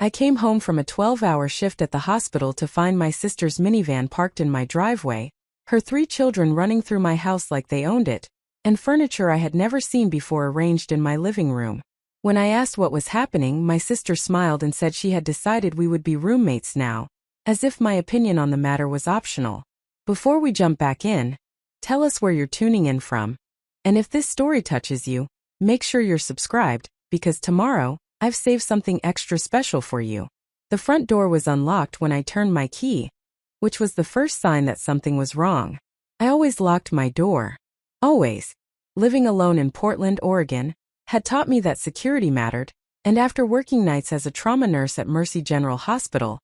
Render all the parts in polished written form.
I came home from a 12-hour shift at the hospital to find my sister's minivan parked in my driveway, her 3 children running through my house like they owned it, and furniture I had never seen before arranged in my living room. When I asked what was happening, my sister smiled and said she had decided we would be roommates now, as if my opinion on the matter was optional. Before we jump back in, tell us where you're tuning in from. And if this story touches you, make sure you're subscribed, because tomorrow, I've saved something extra special for you. The front door was unlocked when I turned my key, which was the first sign that something was wrong. I always locked my door. Always. Living alone in Portland, Oregon, had taught me that security mattered, and after working nights as a trauma nurse at Mercy General Hospital,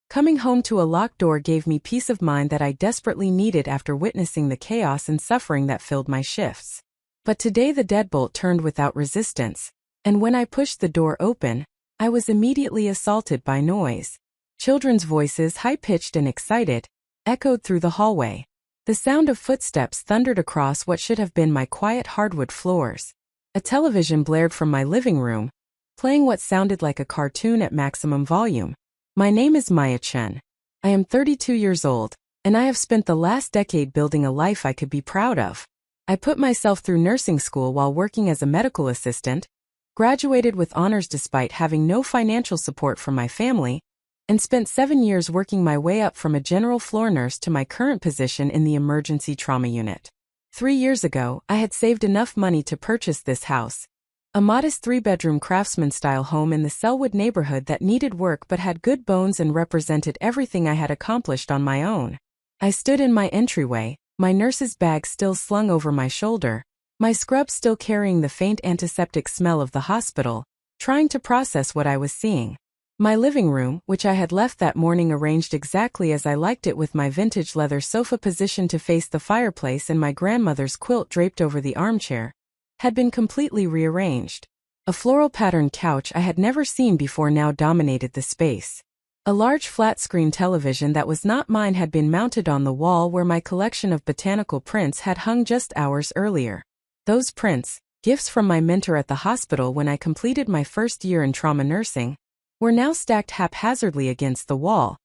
coming home to a locked door gave me peace of mind that I desperately needed after witnessing the chaos and suffering that filled my shifts. But today the deadbolt turned without resistance, and when I pushed the door open, I was immediately assaulted by noise. Children's voices, high-pitched and excited, echoed through the hallway. The sound of footsteps thundered across what should have been my quiet hardwood floors. A television blared from my living room, playing what sounded like a cartoon at maximum volume. My name is Maya Chen. I am 32 years old, and I have spent the last decade building a life I could be proud of. I put myself through nursing school while working as a medical assistant, graduated with honors despite having no financial support from my family, and spent 7 years working my way up from a general floor nurse to my current position in the emergency trauma unit. 3 years ago, I had saved enough money to purchase this house, a modest 3-bedroom craftsman-style home in the Selwood neighborhood that needed work but had good bones and represented everything I had accomplished on my own. I stood in my entryway, my nurse's bag still slung over my shoulder, my scrub still carrying the faint antiseptic smell of the hospital, trying to process what I was seeing. My living room, which I had left that morning arranged exactly as I liked it with my vintage leather sofa positioned to face the fireplace and my grandmother's quilt draped over the armchair, had been completely rearranged. A floral-patterned couch I had never seen before now dominated the space. A large flat-screen television that was not mine had been mounted on the wall where my collection of botanical prints had hung just hours earlier. Those prints, gifts from my mentor at the hospital when I completed my first year in trauma nursing, were now stacked haphazardly against the wall,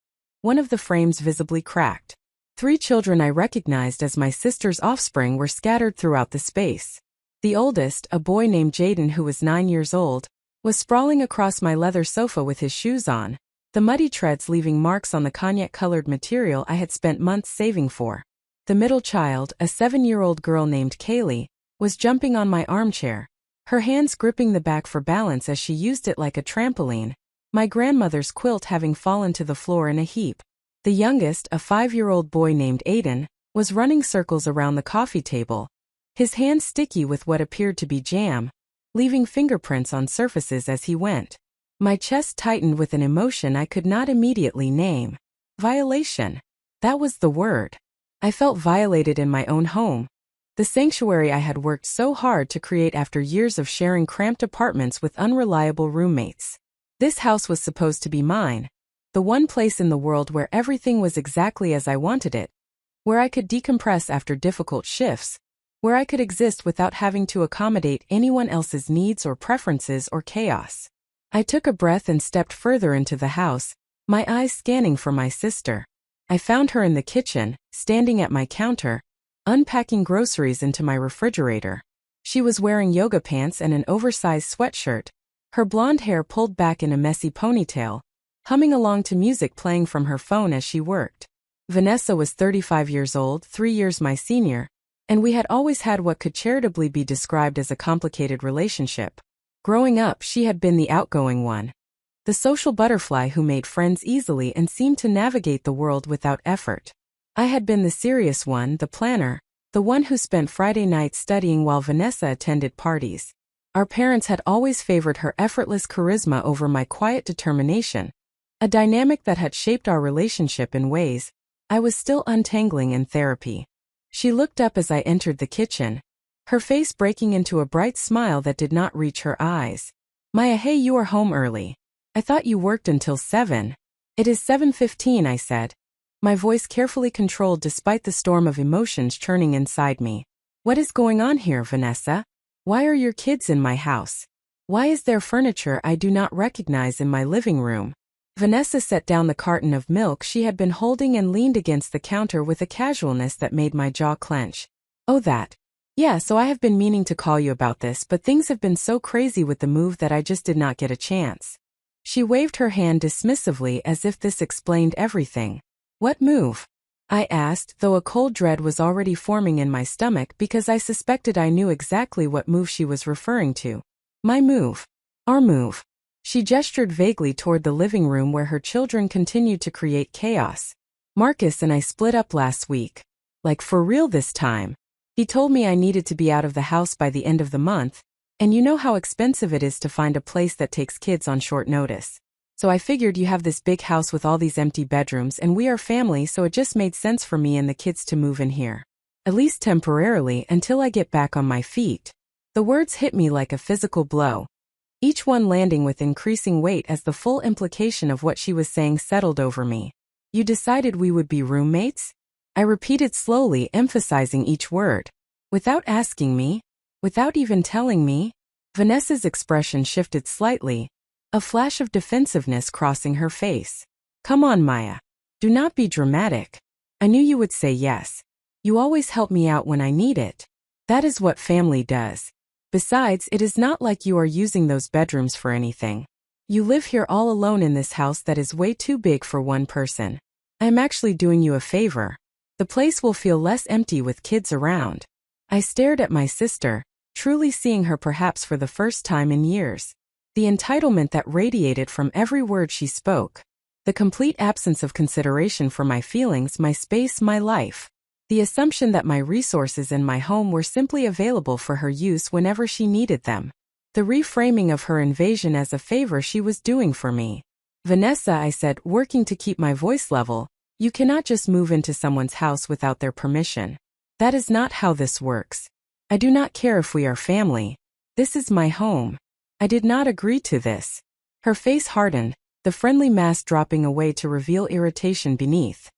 one of the frames visibly cracked. 3 children I recognized as my sister's offspring were scattered throughout the space. The oldest, a boy named Jaden who was 9 years old, was sprawling across my leather sofa with his shoes on, the muddy treads leaving marks on the cognac-colored material I had spent months saving for. The middle child, a 7-year-old girl named Kaylee, was jumping on my armchair, her hands gripping the back for balance as she used it like a trampoline, my grandmother's quilt having fallen to the floor in a heap. The youngest, a 5-year-old boy named Aiden, was running circles around the coffee table, his hands sticky with what appeared to be jam, leaving fingerprints on surfaces as he went. My chest tightened with an emotion I could not immediately name. Violation. That was the word. I felt violated in my own home, the sanctuary I had worked so hard to create after years of sharing cramped apartments with unreliable roommates. This house was supposed to be mine, the one place in the world where everything was exactly as I wanted it, where I could decompress after difficult shifts, where I could exist without having to accommodate anyone else's needs or preferences or chaos. I took a breath and stepped further into the house, my eyes scanning for my sister. I found her in the kitchen, standing at my counter, unpacking groceries into my refrigerator. She was wearing yoga pants and an oversized sweatshirt, her blonde hair pulled back in a messy ponytail, humming along to music playing from her phone as she worked. Vanessa was 35 years old, 3 years my senior, and we had always had what could charitably be described as a complicated relationship. Growing up, she had been the outgoing one, the social butterfly who made friends easily and seemed to navigate the world without effort. I had been the serious one, the planner, the one who spent Friday nights studying while Vanessa attended parties. Our parents had always favored her effortless charisma over my quiet determination, a dynamic that had shaped our relationship in ways I was still untangling in therapy. She looked up as I entered the kitchen, her face breaking into a bright smile that did not reach her eyes. "Maya, hey, you are home early. I thought you worked until 7. It is 7:15, I said, my voice carefully controlled despite the storm of emotions churning inside me. "What is going on here, Vanessa? Why are your kids in my house? Why is there furniture I do not recognize in my living room?" Vanessa set down the carton of milk she had been holding and leaned against the counter with a casualness that made my jaw clench. Oh, that. Yeah, so I have been meaning to call you about this, but things have been so crazy with the move that I just did not get a chance. She waved her hand dismissively as if this explained everything. What move? I asked, though a cold dread was already forming in my stomach because I suspected I knew exactly what move she was referring to. My move. Our move. She gestured vaguely toward the living room where her children continued to create chaos. Marcus and I split up last week. Like for real this time. He told me I needed to be out of the house by the end of the month, and you know how expensive it is to find a place that takes kids on short notice. So I figured you have this big house with all these empty bedrooms and we are family, so it just made sense for me and the kids to move in here. At least temporarily until I get back on my feet. The words hit me like a physical blow. Each one landing with increasing weight as the full implication of what she was saying settled over me. You decided we would be roommates? I repeated slowly, emphasizing each word. Without asking me? Without even telling me? Vanessa's expression shifted slightly, a flash of defensiveness crossing her face. Come on, Maya. Do not be dramatic. I knew you would say yes. You always help me out when I need it. That is what family does. Besides, it is not like you are using those bedrooms for anything. You live here all alone in this house that is way too big for one person. I am actually doing you a favor. The place will feel less empty with kids around. I stared at my sister, truly seeing her perhaps for the first time in years. The entitlement that radiated from every word she spoke. The complete absence of consideration for my feelings, my space, my life. The assumption that my resources and my home were simply available for her use whenever she needed them. The reframing of her invasion as a favor she was doing for me. Vanessa, I said, working to keep my voice level, you cannot just move into someone's house without their permission. That is not how this works. I do not care if we are family. This is my home. I did not agree to this. Her face hardened, the friendly mask dropping away to reveal irritation beneath.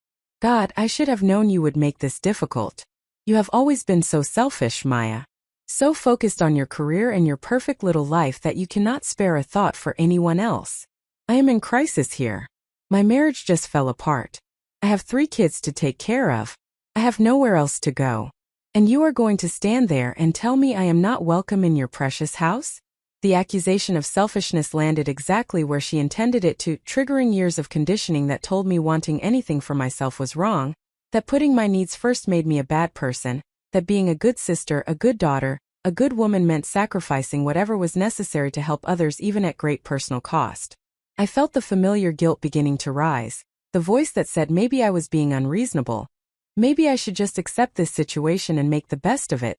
God, I should have known you would make this difficult. You have always been so selfish, Maya. So focused on your career and your perfect little life that you cannot spare a thought for anyone else. I am in crisis here. My marriage just fell apart. I have 3 kids to take care of. I have nowhere else to go. And you are going to stand there and tell me I am not welcome in your precious house? The accusation of selfishness landed exactly where she intended it to, triggering years of conditioning that told me wanting anything for myself was wrong, that putting my needs first made me a bad person, that being a good sister, a good daughter, a good woman meant sacrificing whatever was necessary to help others even at great personal cost. I felt the familiar guilt beginning to rise, the voice that said maybe I was being unreasonable. Maybe I should just accept this situation and make the best of it.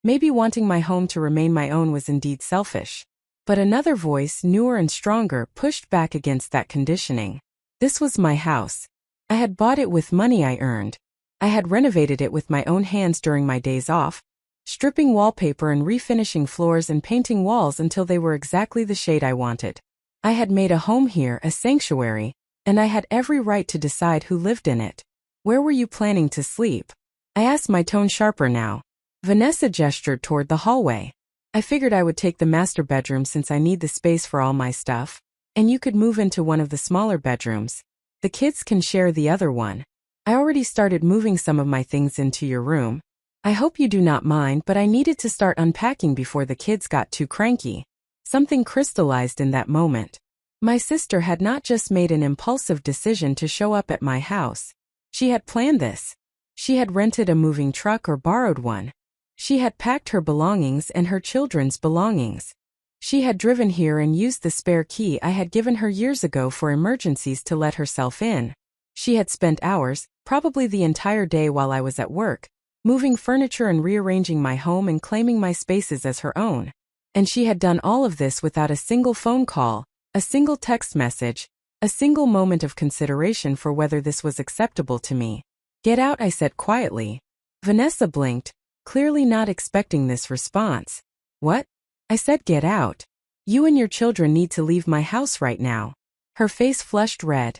Maybe wanting my home to remain my own was indeed selfish. But another voice, newer and stronger, pushed back against that conditioning. This was my house. I had bought it with money I earned. I had renovated it with my own hands during my days off, stripping wallpaper and refinishing floors and painting walls until they were exactly the shade I wanted. I had made a home here, a sanctuary, and I had every right to decide who lived in it. Where were you planning to sleep? I asked, my tone sharper now. Vanessa gestured toward the hallway. I figured I would take the master bedroom since I need the space for all my stuff, and you could move into one of the smaller bedrooms. The kids can share the other one. I already started moving some of my things into your room. I hope you do not mind, but I needed to start unpacking before the kids got too cranky. Something crystallized in that moment. My sister had not just made an impulsive decision to show up at my house. She had planned this. She had rented a moving truck or borrowed one. She had packed her belongings and her children's belongings. She had driven here and used the spare key I had given her years ago for emergencies to let herself in. She had spent hours, probably the entire day while I was at work, moving furniture and rearranging my home and claiming my spaces as her own. And she had done all of this without a single phone call, a single text message, a single moment of consideration for whether this was acceptable to me. Get out, I said quietly. Vanessa blinked, clearly not expecting this response. What? I said, get out. You and your children need to leave my house right now. Her face flushed red,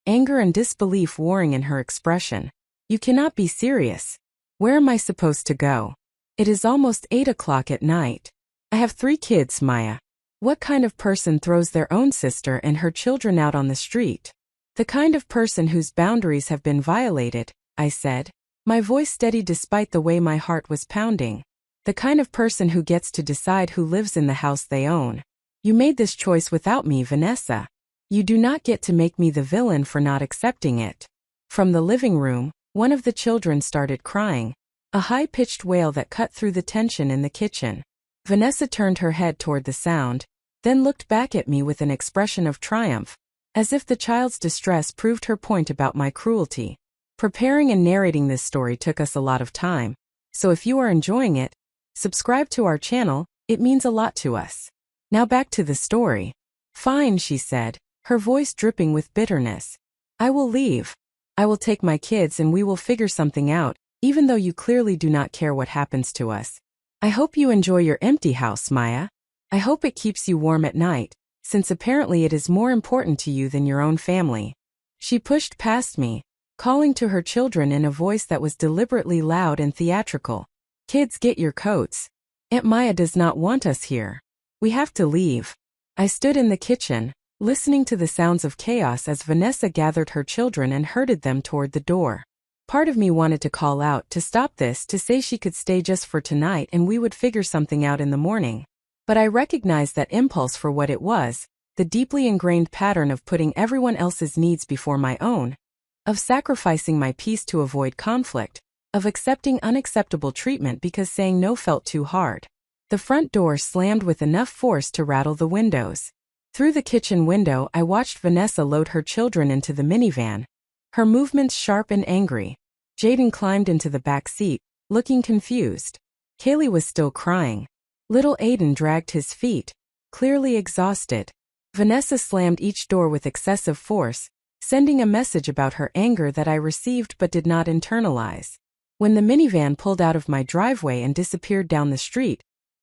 anger and disbelief warring in her expression. You cannot be serious. Where am I supposed to go? It is almost 8 o'clock at night. I have 3 kids, Maya. What kind of person throws their own sister and her children out on the street? The kind of person whose boundaries have been violated, I said. My voice steady despite the way my heart was pounding. The kind of person who gets to decide who lives in the house they own. You made this choice without me, Vanessa. You do not get to make me the villain for not accepting it. From the living room, one of the children started crying, a high-pitched wail that cut through the tension in the kitchen. Vanessa turned her head toward the sound, then looked back at me with an expression of triumph, as if the child's distress proved her point about my cruelty. Preparing and narrating this story took us a lot of time, so if you are enjoying it, subscribe to our channel, it means a lot to us. Now back to the story. Fine, she said, her voice dripping with bitterness. I will leave. I will take my kids and we will figure something out, even though you clearly do not care what happens to us. I hope you enjoy your empty house, Maya. I hope it keeps you warm at night, since apparently it is more important to you than your own family. She pushed past me, calling to her children in a voice that was deliberately loud and theatrical. Kids, get your coats. Aunt Maya does not want us here. We have to leave. I stood in the kitchen, listening to the sounds of chaos as Vanessa gathered her children and herded them toward the door. Part of me wanted to call out to stop this, to say she could stay just for tonight and we would figure something out in the morning. But I recognized that impulse for what it was, the deeply ingrained pattern of putting everyone else's needs before my own, of sacrificing my peace to avoid conflict, of accepting unacceptable treatment because saying no felt too hard. The front door slammed with enough force to rattle the windows. Through the kitchen window, I watched Vanessa load her children into the minivan, her movements sharp and angry. Jaden climbed into the back seat, looking confused. Kaylee was still crying. Little Aiden dragged his feet, clearly exhausted. Vanessa slammed each door with excessive force, sending a message about her anger that I received but did not internalize. When the minivan pulled out of my driveway and disappeared down the street,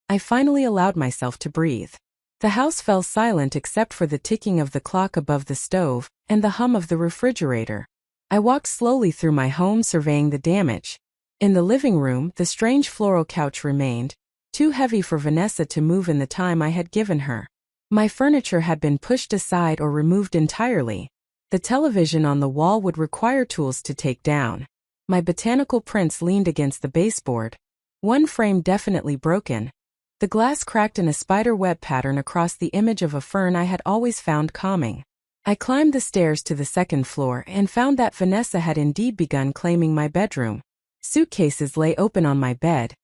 I finally allowed myself to breathe. The house fell silent except for the ticking of the clock above the stove and the hum of the refrigerator. I walked slowly through my home, surveying the damage. In the living room, the strange floral couch remained, too heavy for Vanessa to move in the time I had given her. My furniture had been pushed aside or removed entirely. The television on the wall would require tools to take down. My botanical prints leaned against the baseboard, one frame definitely broken. The glass cracked in a spider web pattern across the image of a fern I had always found calming. I climbed the stairs to the second floor and found that Vanessa had indeed begun claiming my bedroom. Suitcases lay open on my bed,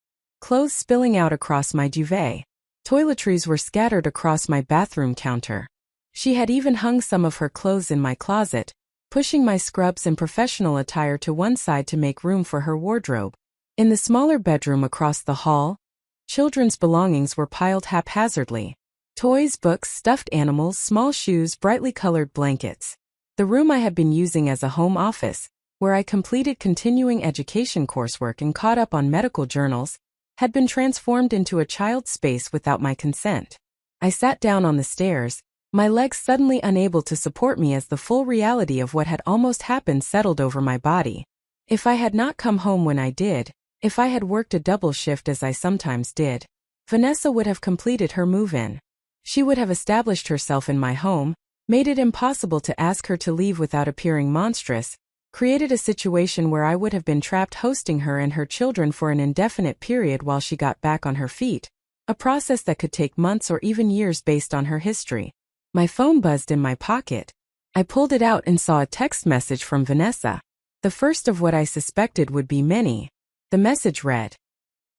clothes spilling out across my duvet. Toiletries were scattered across my bathroom counter. She had even hung some of her clothes in my closet, pushing my scrubs and professional attire to one side to make room for her wardrobe. In the smaller bedroom across the hall, children's belongings were piled haphazardly. Toys, books, stuffed animals, small shoes, brightly colored blankets. The room I had been using as a home office, where I completed continuing education coursework and caught up on medical journals, had been transformed into a child's space without my consent. I sat down on the stairs, my legs suddenly unable to support me as the full reality of what had almost happened settled over my body. If I had not come home when I did, if I had worked a double shift as I sometimes did, Vanessa would have completed her move-in. She would have established herself in my home, made it impossible to ask her to leave without appearing monstrous, created a situation where I would have been trapped hosting her and her children for an indefinite period while she got back on her feet, a process that could take months or even years based on her history. My phone buzzed in my pocket. I pulled it out and saw a text message from Vanessa, the first of what I suspected would be many. The message read,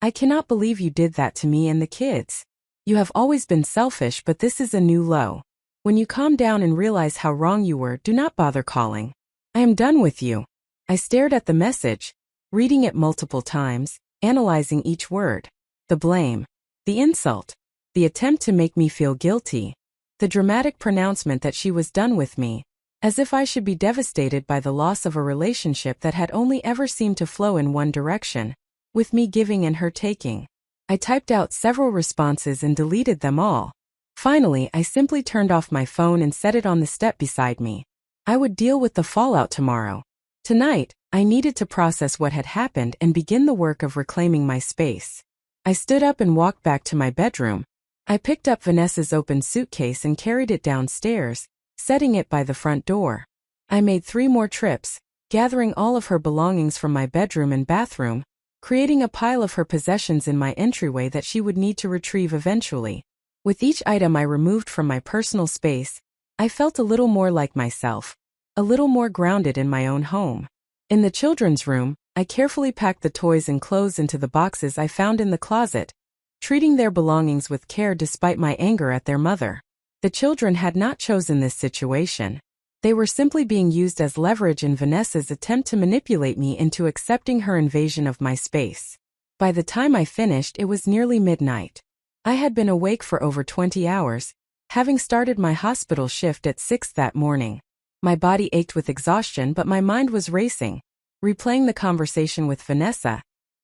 "I cannot believe you did that to me and the kids. You have always been selfish, but this is a new low. When you calm down and realize how wrong you were, do not bother calling. I am done with you." I stared at the message, reading it multiple times, analyzing each word. The blame, the insult, the attempt to make me feel guilty, the dramatic pronouncement that she was done with me, as if I should be devastated by the loss of a relationship that had only ever seemed to flow in one direction, with me giving and her taking. I typed out several responses and deleted them all. Finally, I simply turned off my phone and set it on the step beside me. I would deal with the fallout tomorrow. Tonight, I needed to process what had happened and begin the work of reclaiming my space. I stood up and walked back to my bedroom, I picked up Vanessa's open suitcase and carried it downstairs, setting it by the front door. I made 3 more trips, gathering all of her belongings from my bedroom and bathroom, creating a pile of her possessions in my entryway that she would need to retrieve eventually. With each item I removed from my personal space, I felt a little more like myself, a little more grounded in my own home. In the children's room, I carefully packed the toys and clothes into the boxes I found in the closet, treating their belongings with care despite my anger at their mother. The children had not chosen this situation. They were simply being used as leverage in Vanessa's attempt to manipulate me into accepting her invasion of my space. By the time I finished, it was nearly midnight. I had been awake for over 20 hours, having started my hospital shift at 6 that morning. My body ached with exhaustion, but my mind was racing, replaying the conversation with Vanessa,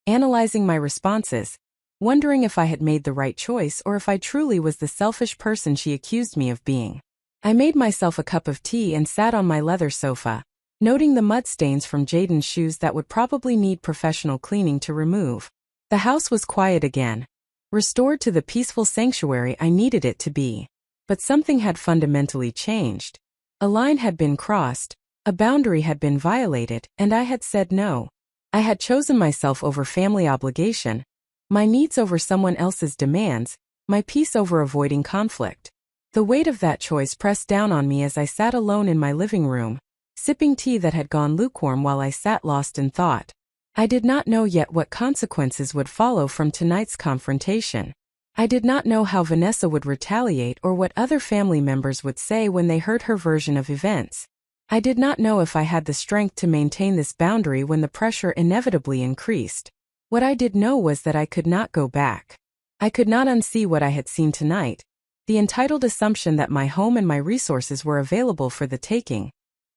analyzing my responses, wondering if I had made the right choice or if I truly was the selfish person she accused me of being. I made myself a cup of tea and sat on my leather sofa, noting the mud stains from Jaden's shoes that would probably need professional cleaning to remove. The house was quiet again, restored to the peaceful sanctuary I needed it to be. But something had fundamentally changed. A line had been crossed, a boundary had been violated, and I had said no. I had chosen myself over family obligation, my needs over someone else's demands, my peace over avoiding conflict. The weight of that choice pressed down on me as I sat alone in my living room, sipping tea that had gone lukewarm while I sat lost in thought. I did not know yet what consequences would follow from tonight's confrontation. I did not know how Vanessa would retaliate or what other family members would say when they heard her version of events. I did not know if I had the strength to maintain this boundary when the pressure inevitably increased. What I did know was that I could not go back. I could not unsee what I had seen tonight, the entitled assumption that my home and my resources were available for the taking,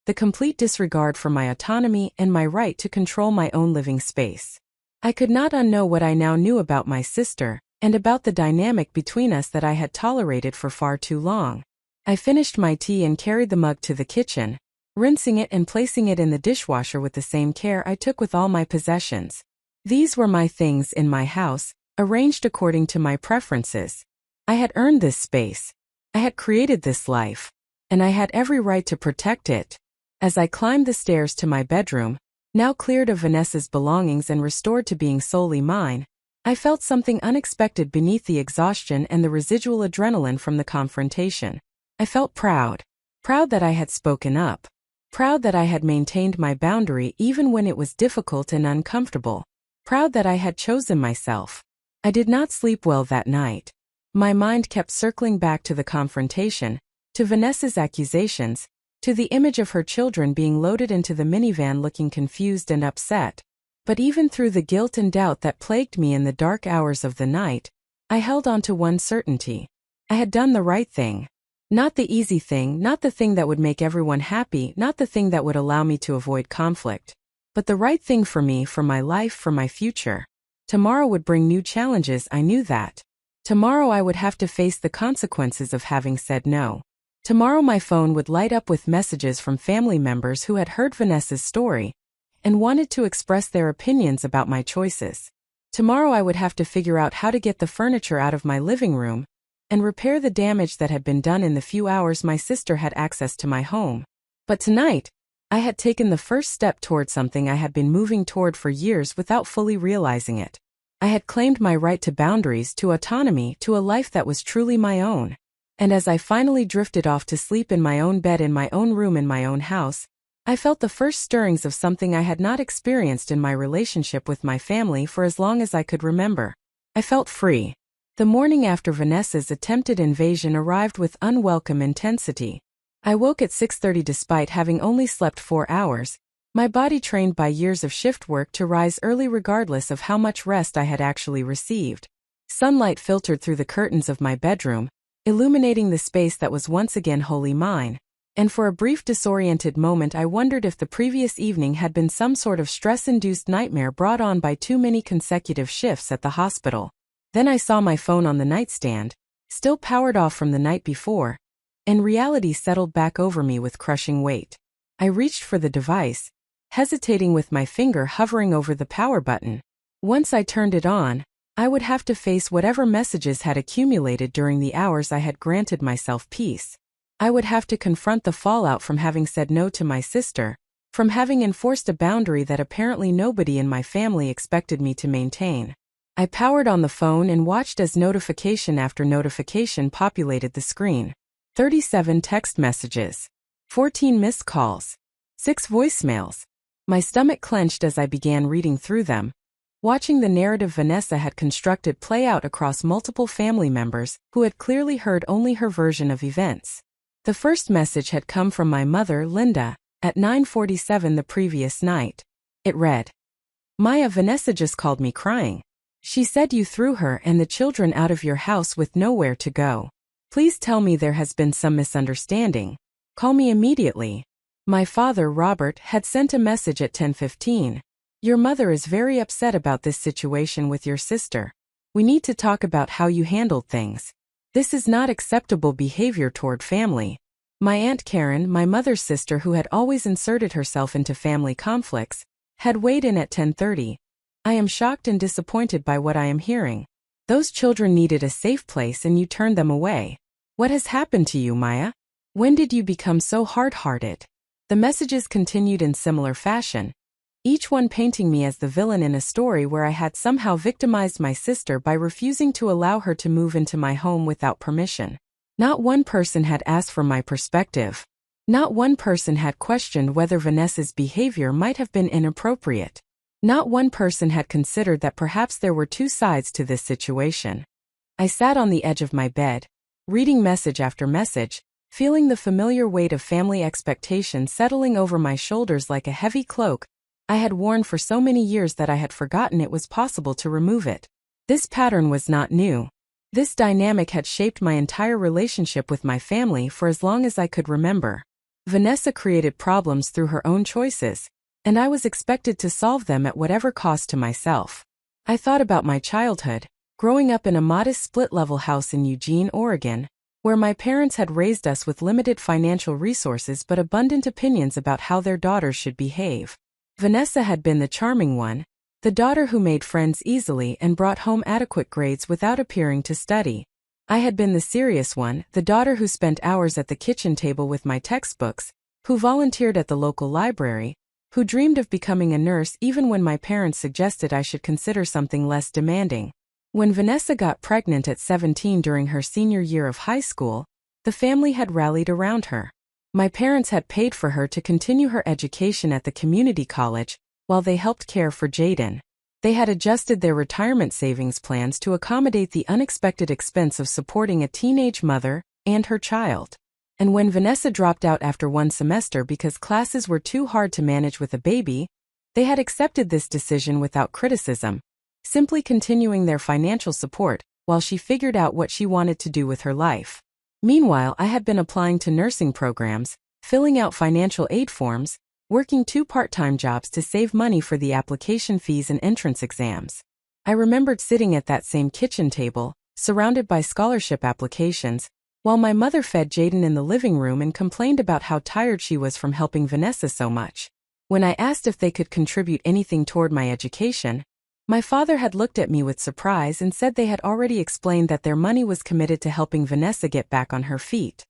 the complete disregard for my autonomy and my right to control my own living space. I could not unknow what I now knew about my sister, and about the dynamic between us that I had tolerated for far too long. I finished my tea and carried the mug to the kitchen, rinsing it and placing it in the dishwasher with the same care I took with all my possessions. These were my things in my house, arranged according to my preferences. I had earned this space. I had created this life, and I had every right to protect it. As I climbed the stairs to my bedroom, now cleared of Vanessa's belongings and restored to being solely mine, I felt something unexpected beneath the exhaustion and the residual adrenaline from the confrontation. I felt proud. Proud that I had spoken up. Proud that I had maintained my boundary even when it was difficult and uncomfortable. Proud that I had chosen myself. I did not sleep well that night. My mind kept circling back to the confrontation, to Vanessa's accusations, to the image of her children being loaded into the minivan looking confused and upset. But even through the guilt and doubt that plagued me in the dark hours of the night, I held on to one certainty. I had done the right thing. Not the easy thing, not the thing that would make everyone happy, not the thing that would allow me to avoid conflict. But the right thing for me, for my life, for my future. Tomorrow would bring new challenges, I knew that. Tomorrow I would have to face the consequences of having said no. Tomorrow my phone would light up with messages from family members who had heard Vanessa's story and wanted to express their opinions about my choices. Tomorrow I would have to figure out how to get the furniture out of my living room and repair the damage that had been done in the few hours my sister had access to my home. But tonight, I had taken the first step toward something I had been moving toward for years without fully realizing it. I had claimed my right to boundaries, to autonomy, to a life that was truly my own. And as I finally drifted off to sleep in my own bed in my own room in my own house, I felt the first stirrings of something I had not experienced in my relationship with my family for as long as I could remember. I felt free. The morning after Vanessa's attempted invasion arrived with unwelcome intensity. I woke at 6:30 despite having only slept 4 hours, my body trained by years of shift work to rise early regardless of how much rest I had actually received. Sunlight filtered through the curtains of my bedroom, illuminating the space that was once again wholly mine. And for a brief disoriented moment I wondered if the previous evening had been some sort of stress-induced nightmare brought on by too many consecutive shifts at the hospital. Then I saw my phone on the nightstand, still powered off from the night before, and reality settled back over me with crushing weight. I reached for the device, hesitating with my finger hovering over the power button. Once I turned it on, I would have to face whatever messages had accumulated during the hours I had granted myself peace. I would have to confront the fallout from having said no to my sister, from having enforced a boundary that apparently nobody in my family expected me to maintain. I powered on the phone and watched as notification after notification populated the screen. 37 text messages. 14 missed calls. 6 voicemails. My stomach clenched as I began reading through them, watching the narrative Vanessa had constructed play out across multiple family members who had clearly heard only her version of events. The first message had come from my mother, Linda, at 9:47 the previous night. It read, "Maya, Vanessa just called me crying. She said you threw her and the children out of your house with nowhere to go. Please tell me there has been some misunderstanding. Call me immediately." My father, Robert, had sent a message at 10:15. "Your mother is very upset about this situation with your sister. We need to talk about how you handled things. This is not acceptable behavior toward family." My Aunt Karen, my mother's sister who had always inserted herself into family conflicts, had weighed in at 10:30. "I am shocked and disappointed by what I am hearing. Those children needed a safe place and you turned them away. What has happened to you, Maya? When did you become so hard-hearted?" The messages continued in similar fashion, each one painting me as the villain in a story where I had somehow victimized my sister by refusing to allow her to move into my home without permission. Not one person had asked for my perspective. Not one person had questioned whether Vanessa's behavior might have been inappropriate. Not one person had considered that perhaps there were two sides to this situation. I sat on the edge of my bed, reading message after message, feeling the familiar weight of family expectation settling over my shoulders like a heavy cloak I had worn for so many years that I had forgotten it was possible to remove it. This pattern was not new. This dynamic had shaped my entire relationship with my family for as long as I could remember. Vanessa created problems through her own choices, and I was expected to solve them at whatever cost to myself. I thought about my childhood, growing up in a modest split-level house in Eugene, Oregon, where my parents had raised us with limited financial resources but abundant opinions about how their daughters should behave. Vanessa had been the charming one, the daughter who made friends easily and brought home adequate grades without appearing to study. I had been the serious one, the daughter who spent hours at the kitchen table with my textbooks, who volunteered at the local library, who dreamed of becoming a nurse even when my parents suggested I should consider something less demanding. When Vanessa got pregnant at 17 during her senior year of high school, the family had rallied around her. My parents had paid for her to continue her education at the community college, while they helped care for Jaden. They had adjusted their retirement savings plans to accommodate the unexpected expense of supporting a teenage mother and her child. And when Vanessa dropped out after one semester because classes were too hard to manage with a baby, they had accepted this decision without criticism, simply continuing their financial support while she figured out what she wanted to do with her life. Meanwhile, I had been applying to nursing programs, filling out financial aid forms, working 2 part-time jobs to save money for the application fees and entrance exams. I remembered sitting at that same kitchen table, surrounded by scholarship applications, while my mother fed Jaden in the living room and complained about how tired she was from helping Vanessa so much. When I asked if they could contribute anything toward my education, my father had looked at me with surprise and said they had already explained that their money was committed to helping Vanessa get back on her feet.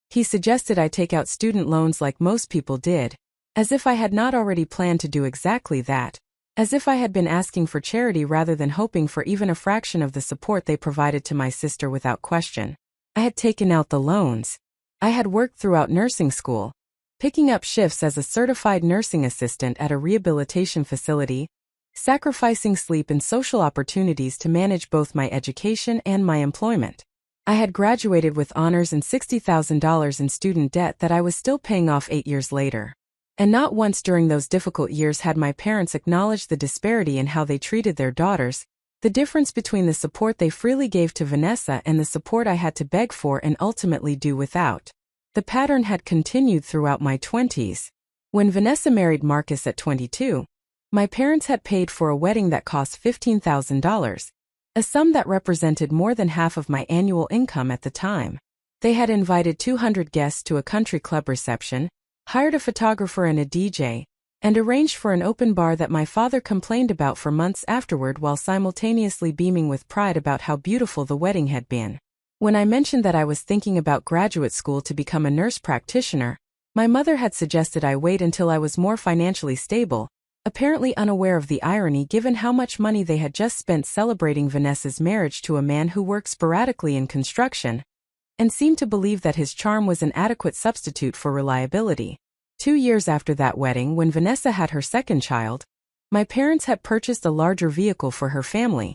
He suggested I take out student loans like most people did, as if I had not already planned to do exactly that, as if I had been asking for charity rather than hoping for even a fraction of the support they provided to my sister without question. I had taken out the loans. I had worked throughout nursing school, picking up shifts as a certified nursing assistant at a rehabilitation facility, sacrificing sleep and social opportunities to manage both my education and my employment. I had graduated with honors and $60,000 in student debt that I was still paying off 8 years later. And not once during those difficult years had my parents acknowledged the disparity in how they treated their daughters, the difference between the support they freely gave to Vanessa and the support I had to beg for and ultimately do without. The pattern had continued throughout my 20s. When Vanessa married Marcus at 22, my parents had paid for a wedding that cost $15,000, a sum that represented more than half of my annual income at the time. They had invited 200 guests to a country club reception, hired a photographer and a DJ, and arranged for an open bar that my father complained about for months afterward while simultaneously beaming with pride about how beautiful the wedding had been. When I mentioned that I was thinking about graduate school to become a nurse practitioner, my mother had suggested I wait until I was more financially stable, apparently unaware of the irony given how much money they had just spent celebrating Vanessa's marriage to a man who worked sporadically in construction, and seemed to believe that his charm was an adequate substitute for reliability. 2 years after that wedding, when Vanessa had her second child, my parents had purchased a larger vehicle for her family,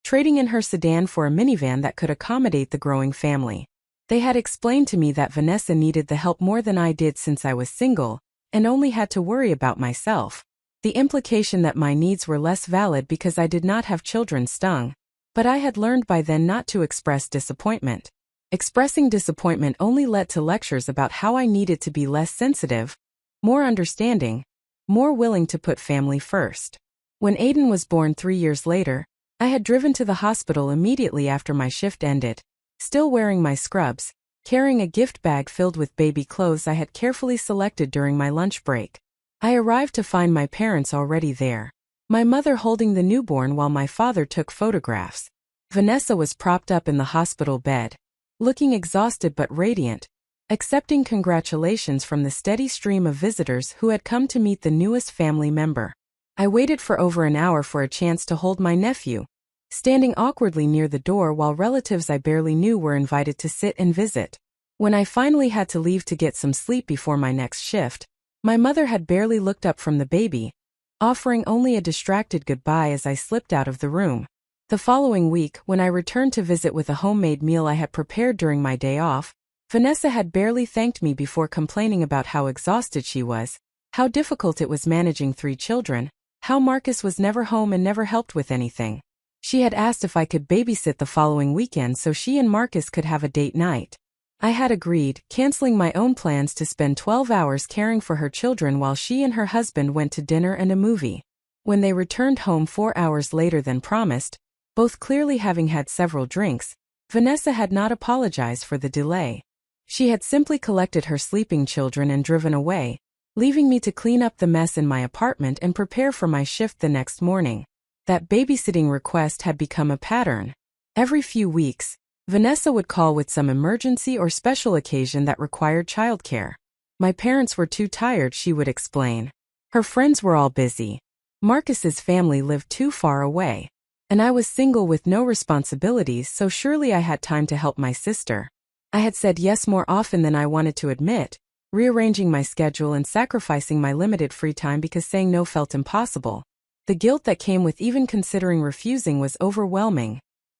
trading in her sedan for a minivan that could accommodate the growing family. They had explained to me that Vanessa needed the help more than I did since I was single, and only had to worry about myself. The implication that my needs were less valid because I did not have children stung, but I had learned by then not to express disappointment. Expressing disappointment only led to lectures about how I needed to be less sensitive, more understanding, more willing to put family first. When Aiden was born 3 years later, I had driven to the hospital immediately after my shift ended, still wearing my scrubs, carrying a gift bag filled with baby clothes I had carefully selected during my lunch break. I arrived to find my parents already there, my mother holding the newborn while my father took photographs. Vanessa was propped up in the hospital bed, looking exhausted but radiant, accepting congratulations from the steady stream of visitors who had come to meet the newest family member. I waited for over an hour for a chance to hold my nephew, standing awkwardly near the door while relatives I barely knew were invited to sit and visit. When I finally had to leave to get some sleep before my next shift, my mother had barely looked up from the baby, offering only a distracted goodbye as I slipped out of the room. The following week, when I returned to visit with a homemade meal I had prepared during my day off, Vanessa had barely thanked me before complaining about how exhausted she was, how difficult it was managing 3 children, how Marcus was never home and never helped with anything. She had asked if I could babysit the following weekend so she and Marcus could have a date night. I had agreed, canceling my own plans to spend 12 hours caring for her children while she and her husband went to dinner and a movie. When they returned home 4 hours later than promised, both clearly having had several drinks, Vanessa had not apologized for the delay. She had simply collected her sleeping children and driven away, leaving me to clean up the mess in my apartment and prepare for my shift the next morning. That babysitting request had become a pattern. Every few weeks, Vanessa would call with some emergency or special occasion that required childcare. My parents were too tired, she would explain. Her friends were all busy. Marcus's family lived too far away. And I was single with no responsibilities, so surely I had time to help my sister. I had said yes more often than I wanted to admit, rearranging my schedule and sacrificing my limited free time because saying no felt impossible. The guilt that came with even considering refusing was overwhelming,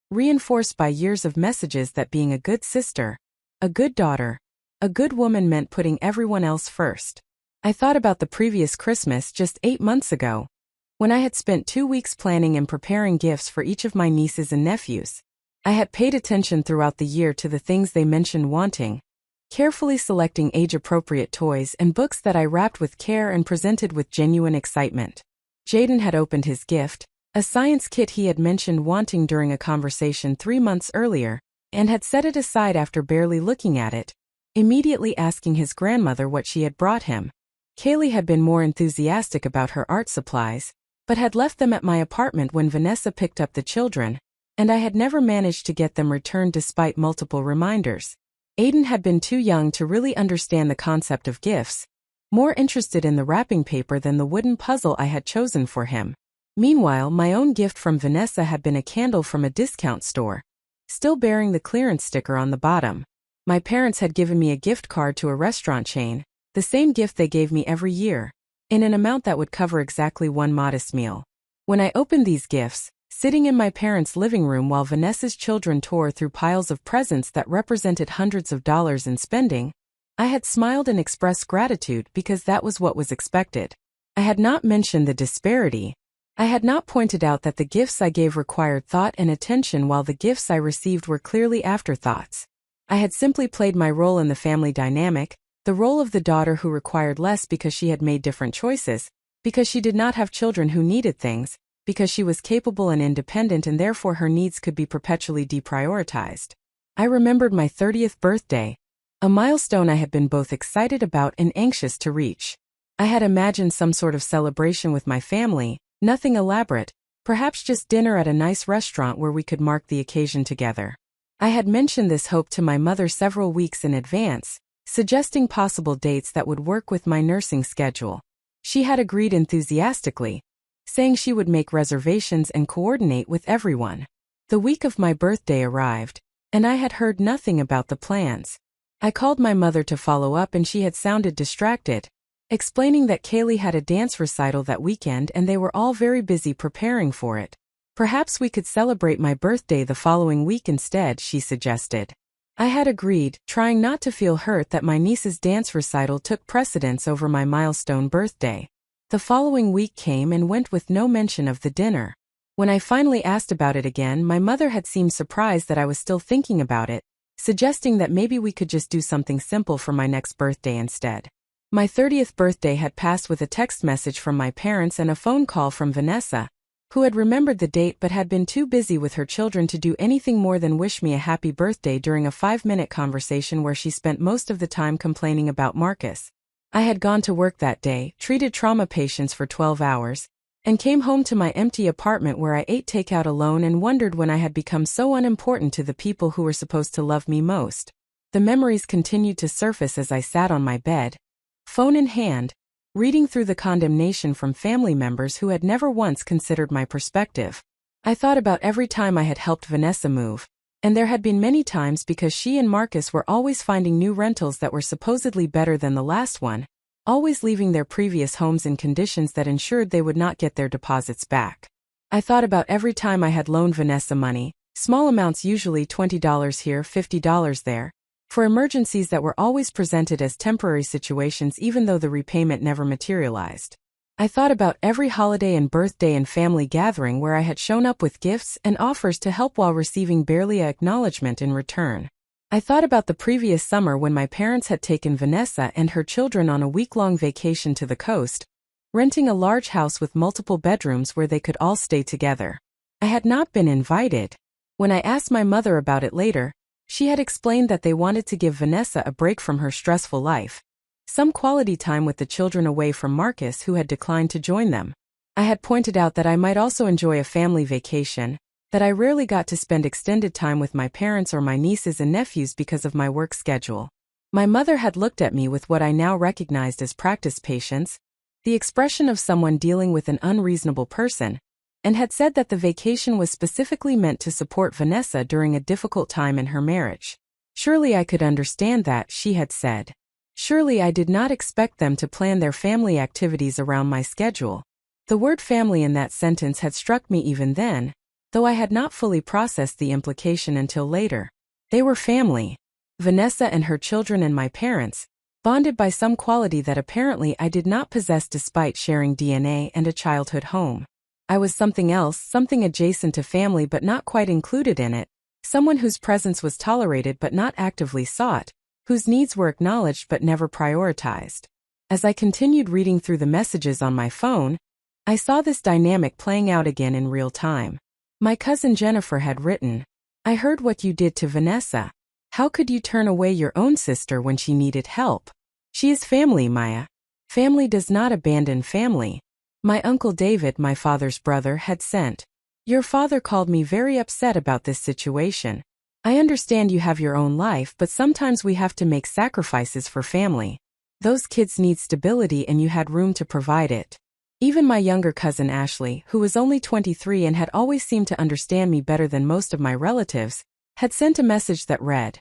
reinforced by years of messages that being a good sister, a good daughter, a good woman meant putting everyone else first. I thought about the previous Christmas just 8 months ago, when I had spent 2 weeks planning and preparing gifts for each of my nieces and nephews. I had paid attention throughout the year to the things they mentioned wanting, carefully selecting age-appropriate toys and books that I wrapped with care and presented with genuine excitement. Jaden had opened his gift, a science kit he had mentioned wanting during a conversation 3 months earlier, and had set it aside after barely looking at it, immediately asking his grandmother what she had brought him. Kaylee had been more enthusiastic about her art supplies, but had left them at my apartment when Vanessa picked up the children, and I had never managed to get them returned despite multiple reminders. Aiden had been too young to really understand the concept of gifts, more interested in the wrapping paper than the wooden puzzle I had chosen for him. Meanwhile, my own gift from Vanessa had been a candle from a discount store, still bearing the clearance sticker on the bottom. My parents had given me a gift card to a restaurant chain, the same gift they gave me every year, in an amount that would cover exactly one modest meal. When I opened these gifts, sitting in my parents' living room while Vanessa's children tore through piles of presents that represented hundreds of dollars in spending, I had smiled and expressed gratitude because that was what was expected. I had not mentioned the disparity. I had not pointed out that the gifts I gave required thought and attention while the gifts I received were clearly afterthoughts. I had simply played my role in the family dynamic, the role of the daughter who required less because she had made different choices, because she did not have children who needed things, because she was capable and independent and therefore her needs could be perpetually deprioritized. I remembered my 30th birthday, a milestone I had been both excited about and anxious to reach. I had imagined some sort of celebration with my family, nothing elaborate, perhaps just dinner at a nice restaurant where we could mark the occasion together. I had mentioned this hope to my mother several weeks in advance, suggesting possible dates that would work with my nursing schedule. She had agreed enthusiastically, saying she would make reservations and coordinate with everyone. The week of my birthday arrived, and I had heard nothing about the plans. I called my mother to follow up and she had sounded distracted, explaining that Kaylee had a dance recital that weekend and they were all very busy preparing for it. Perhaps we could celebrate my birthday the following week instead, she suggested. I had agreed, trying not to feel hurt that my niece's dance recital took precedence over my milestone birthday. The following week came and went with no mention of the dinner. When I finally asked about it again, my mother had seemed surprised that I was still thinking about it, suggesting that maybe we could just do something simple for my next birthday instead. My 30th birthday had passed with a text message from my parents and a phone call from Vanessa, who had remembered the date but had been too busy with her children to do anything more than wish me a happy birthday during a 5-minute conversation where she spent most of the time complaining about Marcus. I had gone to work that day, treated trauma patients for 12 hours, and came home to my empty apartment where I ate takeout alone and wondered when I had become so unimportant to the people who were supposed to love me most. The memories continued to surface as I sat on my bed, phone in hand, reading through the condemnation from family members who had never once considered my perspective. I thought about every time I had helped Vanessa move, and there had been many times because she and Marcus were always finding new rentals that were supposedly better than the last one, always leaving their previous homes in conditions that ensured they would not get their deposits back. I thought about every time I had loaned Vanessa money, small amounts, usually $20 here, $50 there, for emergencies that were always presented as temporary situations even though the repayment never materialized. I thought about every holiday and birthday and family gathering where I had shown up with gifts and offers to help while receiving barely an acknowledgement in return. I thought about the previous summer when my parents had taken Vanessa and her children on a week-long vacation to the coast, renting a large house with multiple bedrooms where they could all stay together. I had not been invited. When I asked my mother about it later, she had explained that they wanted to give Vanessa a break from her stressful life, some quality time with the children away from Marcus, who had declined to join them. I had pointed out that I might also enjoy a family vacation, that I rarely got to spend extended time with my parents or my nieces and nephews because of my work schedule. My mother had looked at me with what I now recognized as practice patience, the expression of someone dealing with an unreasonable person, and had said that the vacation was specifically meant to support Vanessa during a difficult time in her marriage. Surely I could understand that, she had said. Surely I did not expect them to plan their family activities around my schedule. The word family in that sentence had struck me even then, though I had not fully processed the implication until later. They were family. Vanessa and her children and my parents, bonded by some quality that apparently I did not possess despite sharing DNA and a childhood home. I was something else, something adjacent to family but not quite included in it, someone whose presence was tolerated but not actively sought, whose needs were acknowledged but never prioritized. As I continued reading through the messages on my phone, I saw this dynamic playing out again in real time. My cousin Jennifer had written, "I heard what you did to Vanessa. How could you turn away your own sister when she needed help? She is family, Maya. Family does not abandon family." My uncle David, my father's brother, had sent, "Your father called me very upset about this situation. I understand you have your own life, but sometimes we have to make sacrifices for family. Those kids need stability and you had room to provide it." Even my younger cousin Ashley, who was only 23 and had always seemed to understand me better than most of my relatives, had sent a message that read,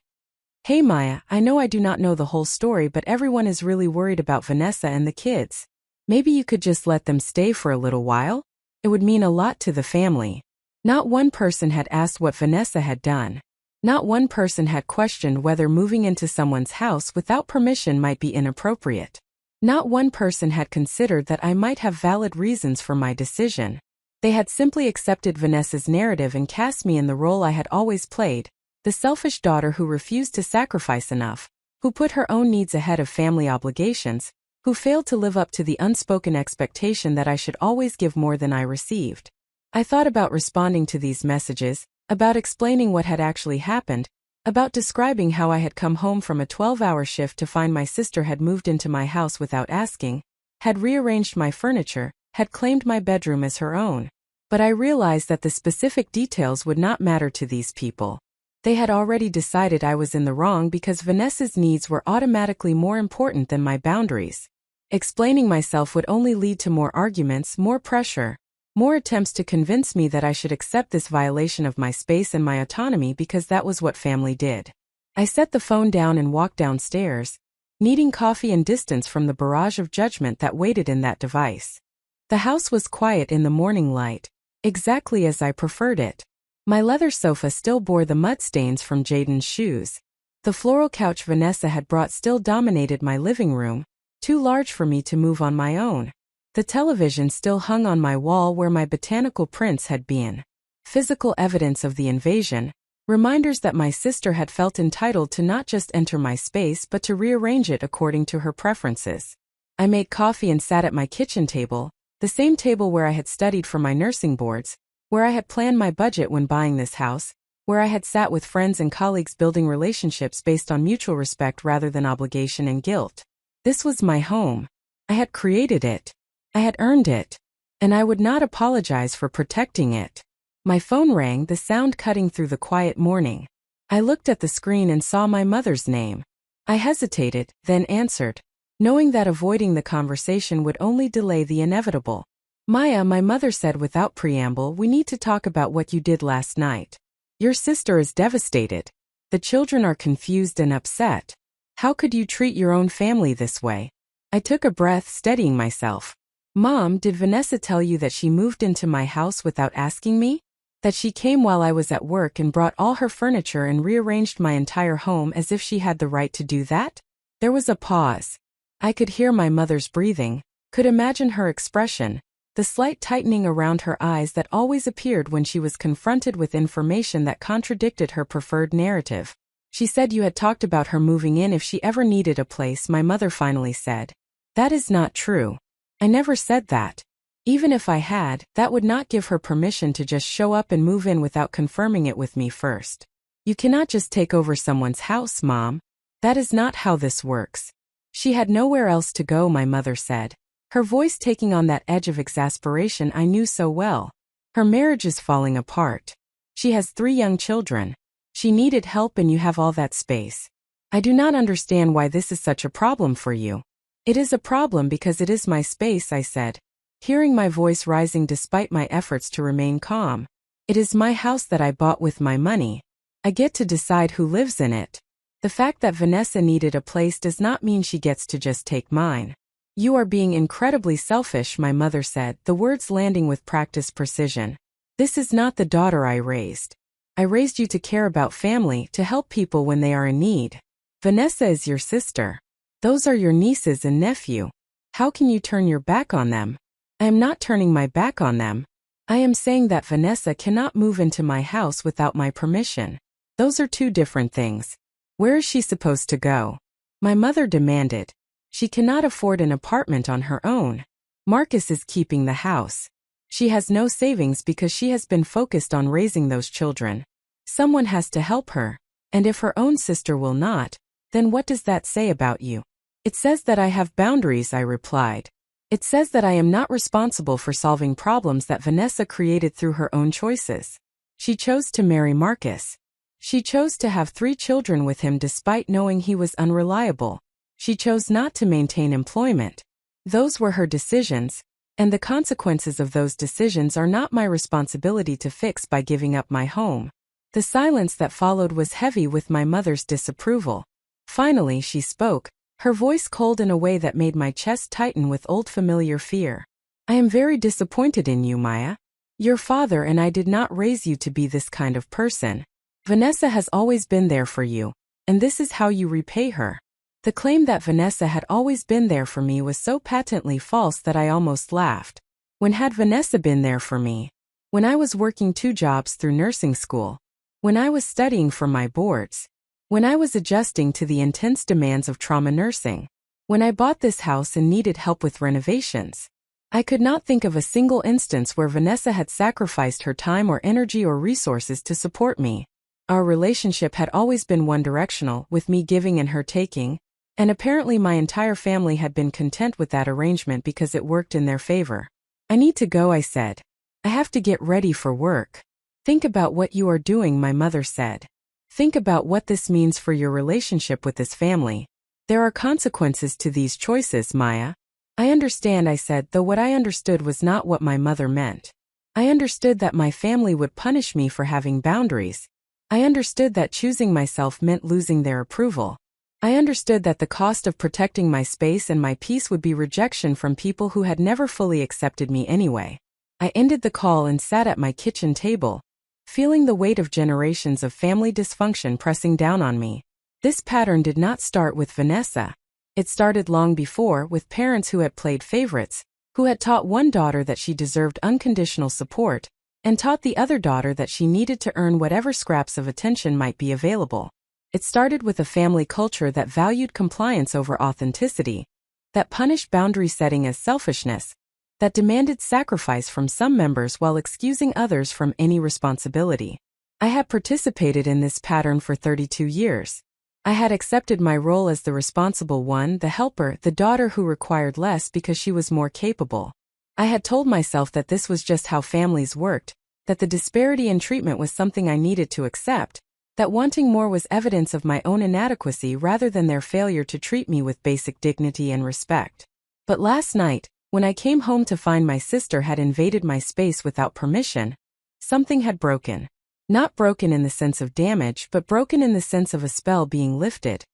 "Hey Maya, I know I do not know the whole story, but everyone is really worried about Vanessa and the kids. Maybe you could just let them stay for a little while? It would mean a lot to the family." Not one person had asked what Vanessa had done. Not one person had questioned whether moving into someone's house without permission might be inappropriate. Not one person had considered that I might have valid reasons for my decision. They had simply accepted Vanessa's narrative and cast me in the role I had always played, the selfish daughter who refused to sacrifice enough, who put her own needs ahead of family obligations, who failed to live up to the unspoken expectation that I should always give more than I received. I thought about responding to these messages, about explaining what had actually happened, about describing how I had come home from a 12-hour shift to find my sister had moved into my house without asking, had rearranged my furniture, had claimed my bedroom as her own. But I realized that the specific details would not matter to these people. They had already decided I was in the wrong because Vanessa's needs were automatically more important than my boundaries. Explaining myself would only lead to more arguments, more pressure, more attempts to convince me that I should accept this violation of my space and my autonomy because that was what family did. I set the phone down and walked downstairs, needing coffee and distance from the barrage of judgment that waited in that device. The house was quiet in the morning light, exactly as I preferred it. My leather sofa still bore the mud stains from Jaden's shoes. The floral couch Vanessa had brought still dominated my living room, too large for me to move on my own. The television still hung on my wall where my botanical prints had been. Physical evidence of the invasion, reminders that my sister had felt entitled to not just enter my space but to rearrange it according to her preferences. I made coffee and sat at my kitchen table, the same table where I had studied for my nursing boards, where I had planned my budget when buying this house, where I had sat with friends and colleagues building relationships based on mutual respect rather than obligation and guilt. This was my home. I had created it. I had earned it. And I would not apologize for protecting it. My phone rang, the sound cutting through the quiet morning. I looked at the screen and saw my mother's name. I hesitated, then answered, knowing that avoiding the conversation would only delay the inevitable. Maya, my mother said without preamble, we need to talk about what you did last night. Your sister is devastated. The children are confused and upset. How could you treat your own family this way? I took a breath, steadying myself. Mom, did Vanessa tell you that she moved into my house without asking me? That she came while I was at work and brought all her furniture and rearranged my entire home as if she had the right to do that? There was a pause. I could hear my mother's breathing, could imagine her expression, the slight tightening around her eyes that always appeared when she was confronted with information that contradicted her preferred narrative. She said you had talked about her moving in if she ever needed a place, my mother finally said. That is not true. I never said that. Even if I had, that would not give her permission to just show up and move in without confirming it with me first. You cannot just take over someone's house, Mom. That is not how this works. She had nowhere else to go, my mother said, her voice taking on that edge of exasperation I knew so well. Her marriage is falling apart. She has 3 young children. She needed help and you have all that space. I do not understand why this is such a problem for you. It is a problem because it is my space, I said, hearing my voice rising despite my efforts to remain calm. It is my house that I bought with my money. I get to decide who lives in it. The fact that Vanessa needed a place does not mean she gets to just take mine. You are being incredibly selfish, my mother said, the words landing with practiced precision. This is not the daughter I raised. I raised you to care about family, to help people when they are in need. Vanessa is your sister. Those are your nieces and nephew. How can you turn your back on them? I am not turning my back on them. I am saying that Vanessa cannot move into my house without my permission. Those are 2 different things. Where is she supposed to go? My mother demanded. She cannot afford an apartment on her own. Marcus is keeping the house. She has no savings because she has been focused on raising those children. Someone has to help her. And if her own sister will not, then what does that say about you? It says that I have boundaries, I replied. It says that I am not responsible for solving problems that Vanessa created through her own choices. She chose to marry Marcus. She chose to have 3 children with him despite knowing he was unreliable. She chose not to maintain employment. Those were her decisions, and the consequences of those decisions are not my responsibility to fix by giving up my home. The silence that followed was heavy with my mother's disapproval. Finally she spoke, her voice cold in a way that made my chest tighten with old familiar fear. I am very disappointed in you, Maya. Your father and I did not raise you to be this kind of person. Vanessa has always been there for you, and this is how you repay her. The claim that Vanessa had always been there for me was so patently false that I almost laughed. When had Vanessa been there for me? When I was working 2 jobs through nursing school. When I was studying for my boards. When I was adjusting to the intense demands of trauma nursing. When I bought this house and needed help with renovations. I could not think of a single instance where Vanessa had sacrificed her time or energy or resources to support me. Our relationship had always been one-directional, with me giving and her taking, And apparently my entire family had been content with that arrangement because it worked in their favor. "I need to go," I said. "I have to get ready for work." "Think about what you are doing," my mother said. "Think about what this means for your relationship with this family. There are consequences to these choices, Maya." "I understand," I said, though what I understood was not what my mother meant. I understood that my family would punish me for having boundaries. I understood that choosing myself meant losing their approval. I understood that the cost of protecting my space and my peace would be rejection from people who had never fully accepted me anyway. I ended the call and sat at my kitchen table, feeling the weight of generations of family dysfunction pressing down on me. This pattern did not start with Vanessa. It started long before, with parents who had played favorites, who had taught one daughter that she deserved unconditional support, and taught the other daughter that she needed to earn whatever scraps of attention might be available. It started with a family culture that valued compliance over authenticity, that punished boundary setting as selfishness, that demanded sacrifice from some members while excusing others from any responsibility. I had participated in this pattern for 32 years. I had accepted my role as the responsible one, the helper, the daughter who required less because she was more capable. I had told myself that this was just how families worked, that the disparity in treatment was something I needed to accept, that wanting more was evidence of my own inadequacy rather than their failure to treat me with basic dignity and respect. But last night, when I came home to find my sister had invaded my space without permission, something had broken. Not broken in the sense of damage, but broken in the sense of a spell being lifted,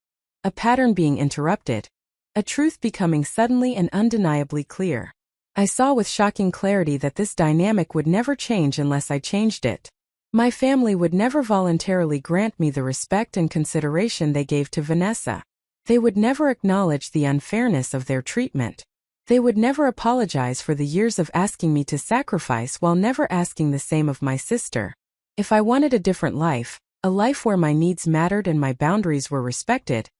a pattern being interrupted, a truth becoming suddenly and undeniably clear. I saw with shocking clarity that this dynamic would never change unless I changed it. My family would never voluntarily grant me the respect and consideration they gave to Vanessa. They would never acknowledge the unfairness of their treatment. They would never apologize for the years of asking me to sacrifice while never asking the same of my sister. If I wanted a different life, a life where my needs mattered and my boundaries were respected,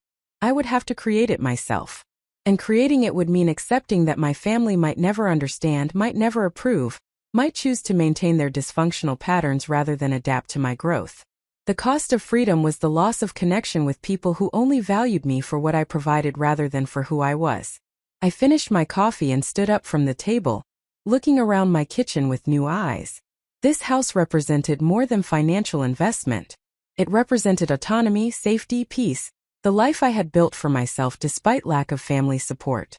I would have to create it myself. And creating it would mean accepting that my family might never understand, might never approve, might choose to maintain their dysfunctional patterns rather than adapt to my growth. The cost of freedom was the loss of connection with people who only valued me for what I provided rather than for who I was. I finished my coffee and stood up from the table, looking around my kitchen with new eyes. This house represented more than financial investment. It represented autonomy, safety, peace, the life I had built for myself despite lack of family support.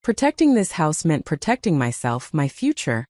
Protecting this house meant protecting myself, my future,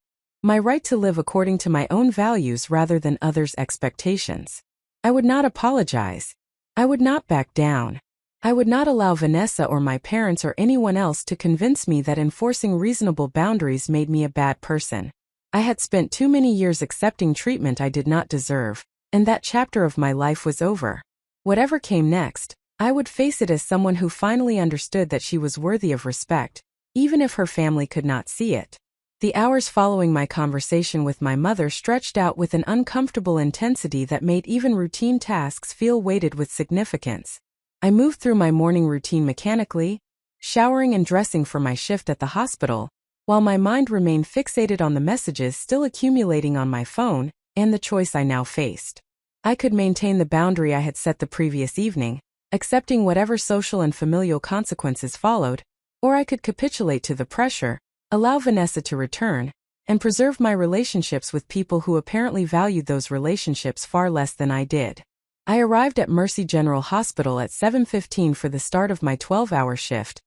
my right to live according to my own values rather than others' expectations. I would not apologize. I would not back down. I would not allow Vanessa or my parents or anyone else to convince me that enforcing reasonable boundaries made me a bad person. I had spent too many years accepting treatment I did not deserve, and that chapter of my life was over. Whatever came next, I would face it as someone who finally understood that she was worthy of respect, even if her family could not see it. The hours following my conversation with my mother stretched out with an uncomfortable intensity that made even routine tasks feel weighted with significance. I moved through my morning routine mechanically, showering and dressing for my shift at the hospital, while my mind remained fixated on the messages still accumulating on my phone and the choice I now faced. I could maintain the boundary I had set the previous evening, accepting whatever social and familial consequences followed, or I could capitulate to the pressure, allow Vanessa to return, and preserve my relationships with people who apparently valued those relationships far less than I did. I arrived at Mercy General Hospital at 7:15 for the start of my 12-hour shift,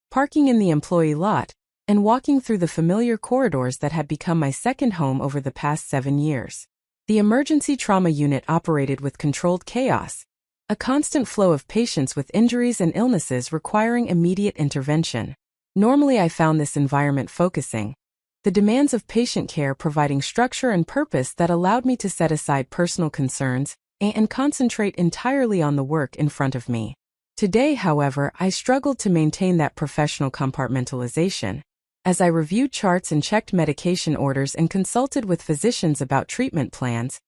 parking in the employee lot, and walking through the familiar corridors that had become my second home over the past 7 years. The emergency trauma unit operated with controlled chaos, a constant flow of patients with injuries and illnesses requiring immediate intervention. Normally I found this environment focusing, the demands of patient care providing structure and purpose that allowed me to set aside personal concerns and concentrate entirely on the work in front of me. Today, however, I struggled to maintain that professional compartmentalization. As I reviewed charts and checked medication orders and consulted with physicians about treatment plans,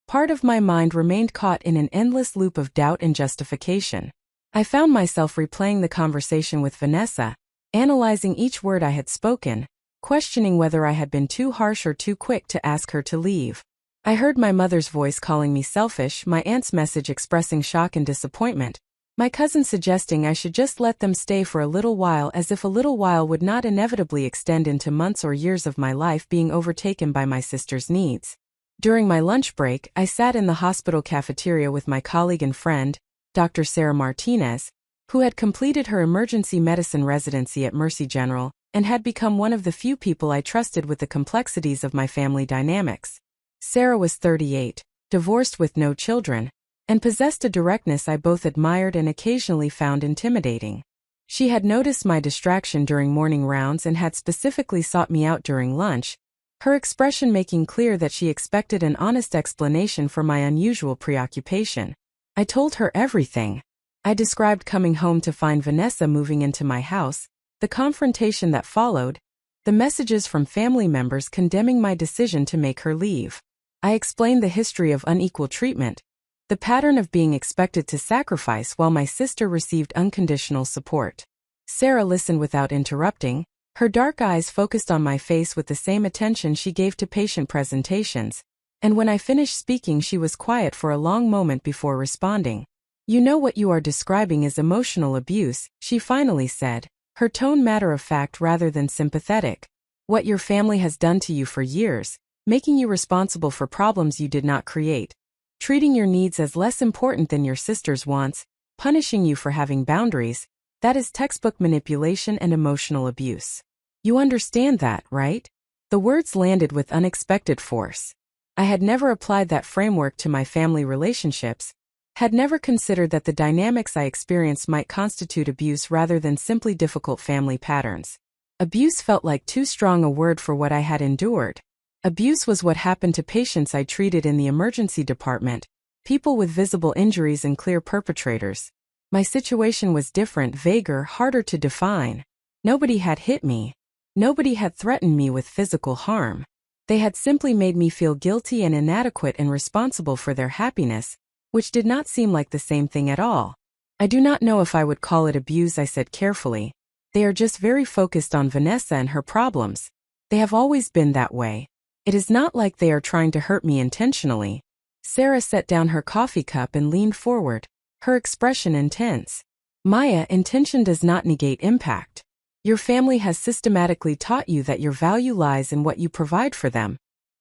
part of my mind remained caught in an endless loop of doubt and justification. I found myself replaying the conversation with Vanessa, analyzing each word I had spoken, questioning whether I had been too harsh or too quick to ask her to leave. I heard my mother's voice calling me selfish, my aunt's message expressing shock and disappointment, My cousin suggesting I should just let them stay for a little while, as if a little while would not inevitably extend into months or years of my life being overtaken by my sister's needs. During my lunch break, I sat in the hospital cafeteria with my colleague and friend, Dr. Sarah Martinez, who had completed her emergency medicine residency at Mercy General and had become one of the few people I trusted with the complexities of my family dynamics. Sarah was 38, divorced with no children, and possessed a directness I both admired and occasionally found intimidating. She had noticed my distraction during morning rounds and had specifically sought me out during lunch, her expression making clear that she expected an honest explanation for my unusual preoccupation. I told her everything. I described coming home to find Vanessa moving into my house, the confrontation that followed, the messages from family members condemning my decision to make her leave. I explained the history of unequal treatment, the pattern of being expected to sacrifice while my sister received unconditional support. Sarah listened without interrupting, her dark eyes focused on my face with the same attention she gave to patient presentations, and when I finished speaking she was quiet for a long moment before responding. "You know what you are describing is emotional abuse," she finally said, her tone matter-of-fact rather than sympathetic. "What your family has done to you for years, making you responsible for problems you did not create, treating your needs as less important than your sister's wants, punishing you for having boundaries, that is textbook manipulation and emotional abuse. You understand that, right?" The words landed with unexpected force. I had never applied that framework to my family relationships, had never considered that the dynamics I experienced might constitute abuse rather than simply difficult family patterns. Abuse felt like too strong a word for what I had endured. Abuse was what happened to patients I treated in the emergency department, people with visible injuries and clear perpetrators. My situation was different, vaguer, harder to define. Nobody had hit me. Nobody had threatened me with physical harm. They had simply made me feel guilty and inadequate and responsible for their happiness, which did not seem like the same thing at all. "I do not know if I would call it abuse," I said carefully. "They are just very focused on Vanessa and her problems. They have always been that way. It is not like they are trying to hurt me intentionally." Sarah set down her coffee cup and leaned forward, her expression intense. "Maya, intention does not negate impact. Your family has systematically taught you that your value lies in what you provide for them,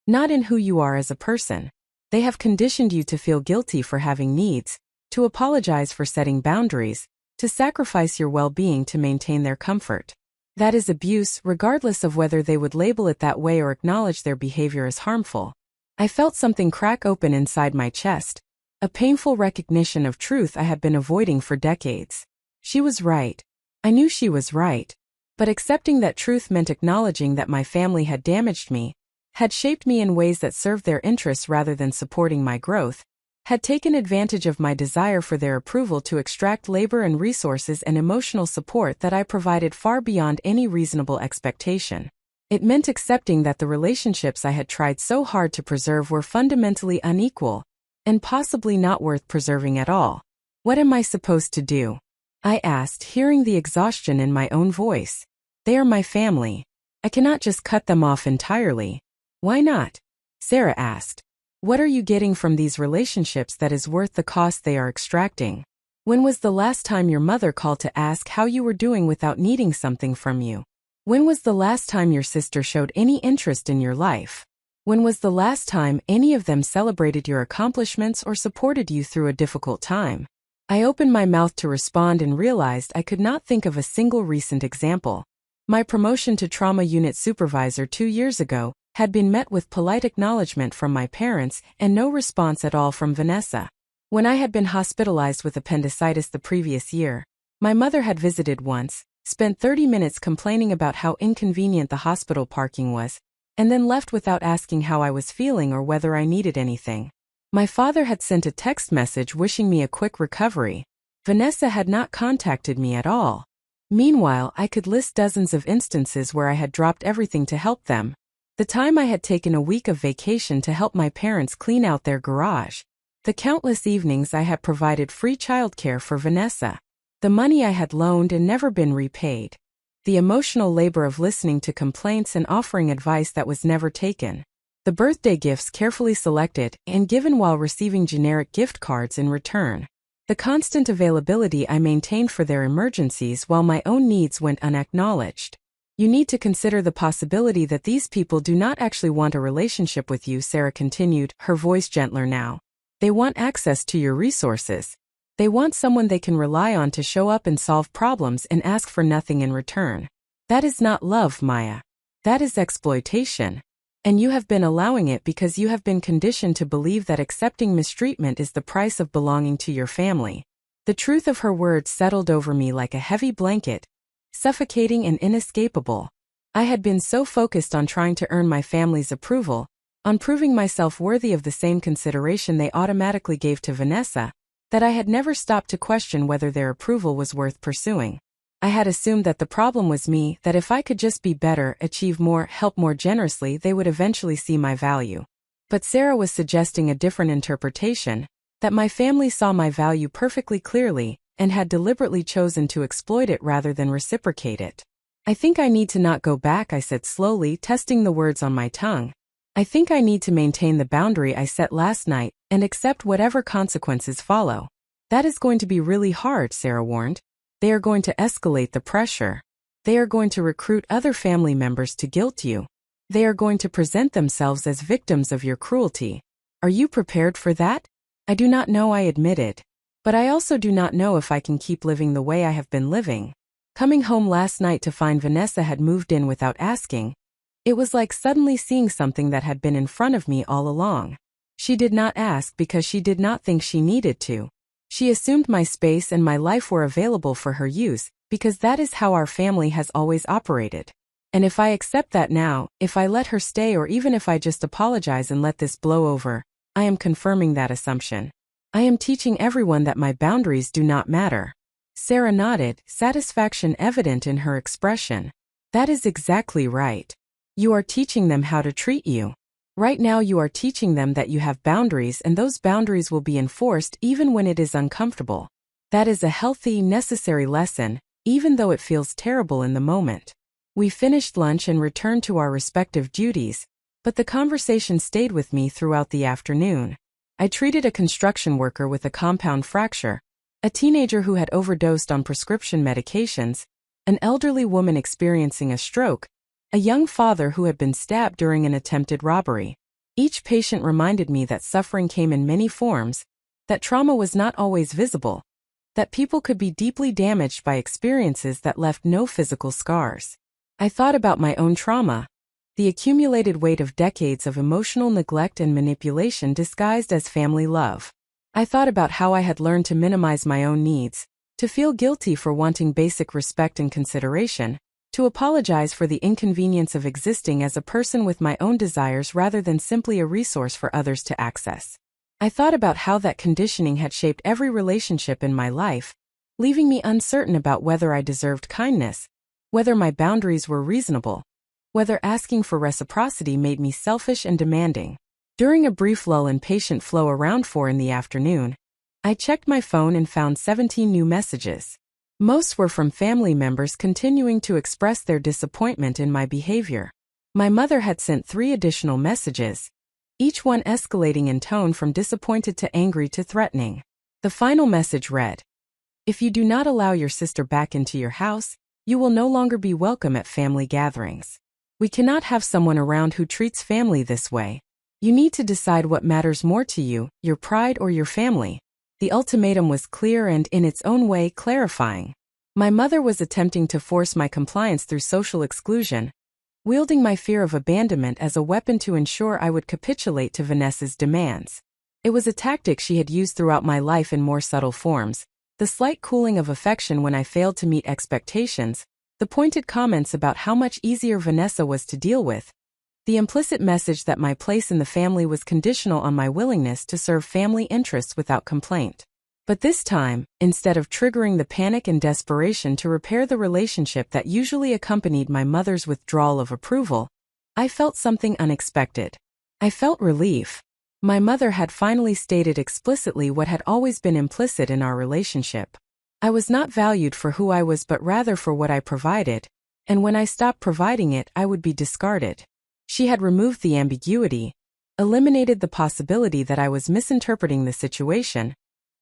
not in who you are as a person. They have conditioned you to feel guilty for having needs, to apologize for setting boundaries, to sacrifice your well-being to maintain their comfort. That is abuse, regardless of whether they would label it that way or acknowledge their behavior as harmful." I felt something crack open inside my chest, a painful recognition of truth I had been avoiding for decades. She was right. I knew she was right. But accepting that truth meant acknowledging that my family had damaged me, had shaped me in ways that served their interests rather than supporting my growth, had taken advantage of my desire for their approval to extract labor and resources and emotional support that I provided far beyond any reasonable expectation. It meant accepting that the relationships I had tried so hard to preserve were fundamentally unequal, and possibly not worth preserving at all. "What am I supposed to do?" I asked, hearing the exhaustion in my own voice. "They are my family. I cannot just cut them off entirely." "Why not?" Sarah asked. "What are you getting from these relationships that is worth the cost they are extracting? When was the last time your mother called to ask how you were doing without needing something from you? When was the last time your sister showed any interest in your life? When was the last time any of them celebrated your accomplishments or supported you through a difficult time?" I opened my mouth to respond and realized I could not think of a single recent example. My promotion to trauma unit supervisor 2 years ago had been met with polite acknowledgement from my parents and no response at all from Vanessa. When I had been hospitalized with appendicitis the previous year, my mother had visited once, spent 30 minutes complaining about how inconvenient the hospital parking was, and then left without asking how I was feeling or whether I needed anything. My father had sent a text message wishing me a quick recovery. Vanessa had not contacted me at all. Meanwhile, I could list dozens of instances where I had dropped everything to help them. The time I had taken a week of vacation to help my parents clean out their garage. The countless evenings I had provided free childcare for Vanessa. The money I had loaned and never been repaid. The emotional labor of listening to complaints and offering advice that was never taken. The birthday gifts carefully selected and given while receiving generic gift cards in return. The constant availability I maintained for their emergencies while my own needs went unacknowledged. You need to consider the possibility that these people do not actually want a relationship with you, Sarah continued, her voice gentler now. They want access to your resources. They want someone they can rely on to show up and solve problems and ask for nothing in return. That is not love, Maya. That is exploitation. And you have been allowing it because you have been conditioned to believe that accepting mistreatment is the price of belonging to your family. The truth of her words settled over me like a heavy blanket, suffocating and inescapable. I had been so focused on trying to earn my family's approval, on proving myself worthy of the same consideration they automatically gave to Vanessa, that I had never stopped to question whether their approval was worth pursuing. I had assumed that the problem was me, that if I could just be better, achieve more, help more generously, they would eventually see my value. But Sarah was suggesting a different interpretation, that my family saw my value perfectly clearly, and had deliberately chosen to exploit it rather than reciprocate it. I think I need to not go back, I said slowly, testing the words on my tongue. I think I need to maintain the boundary I set last night, and accept whatever consequences follow. That is going to be really hard, Sarah warned. They are going to escalate the pressure. They are going to recruit other family members to guilt you. They are going to present themselves as victims of your cruelty. Are you prepared for that? I do not know, I admitted. But I also do not know if I can keep living the way I have been living. Coming home last night to find Vanessa had moved in without asking, it was like suddenly seeing something that had been in front of me all along. She did not ask because she did not think she needed to. She assumed my space and my life were available for her use, because that is how our family has always operated. And if I accept that now, if I let her stay or even if I just apologize and let this blow over, I am confirming that assumption. I am teaching everyone that my boundaries do not matter. Sarah nodded, satisfaction evident in her expression. That is exactly right. You are teaching them how to treat you. Right now you are teaching them that you have boundaries and those boundaries will be enforced even when it is uncomfortable. That is a healthy, necessary lesson, even though it feels terrible in the moment. We finished lunch and returned to our respective duties, but the conversation stayed with me throughout the afternoon. I treated a construction worker with a compound fracture, a teenager who had overdosed on prescription medications, an elderly woman experiencing a stroke, a young father who had been stabbed during an attempted robbery. Each patient reminded me that suffering came in many forms, that trauma was not always visible, that people could be deeply damaged by experiences that left no physical scars. I thought about my own trauma, the accumulated weight of decades of emotional neglect and manipulation disguised as family love. I thought about how I had learned to minimize my own needs, to feel guilty for wanting basic respect and consideration, to apologize for the inconvenience of existing as a person with my own desires rather than simply a resource for others to access. I thought about how that conditioning had shaped every relationship in my life, leaving me uncertain about whether I deserved kindness, whether my boundaries were reasonable, whether asking for reciprocity made me selfish and demanding. During a brief lull in patient flow around 4 in the afternoon, I checked my phone and found 17 new messages. Most were from family members continuing to express their disappointment in my behavior. My mother had sent 3 additional messages, each one escalating in tone from disappointed to angry to threatening. The final message read, "If you do not allow your sister back into your house, you will no longer be welcome at family gatherings. We cannot have someone around who treats family this way. You need to decide what matters more to you, your pride or your family." The ultimatum was clear and, in its own way, clarifying. My mother was attempting to force my compliance through social exclusion, wielding my fear of abandonment as a weapon to ensure I would capitulate to Vanessa's demands. It was a tactic she had used throughout my life in more subtle forms, the slight cooling of affection when I failed to meet expectations, the pointed comments about how much easier Vanessa was to deal with, the implicit message that my place in the family was conditional on my willingness to serve family interests without complaint. But this time, instead of triggering the panic and desperation to repair the relationship that usually accompanied my mother's withdrawal of approval, I felt something unexpected. I felt relief. My mother had finally stated explicitly what had always been implicit in our relationship. I was not valued for who I was but rather for what I provided, and when I stopped providing it, I would be discarded. She had removed the ambiguity, eliminated the possibility that I was misinterpreting the situation,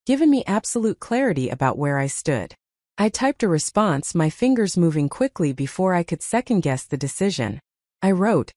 given me absolute clarity about where I stood. I typed a response, my fingers moving quickly before I could second-guess the decision. I wrote,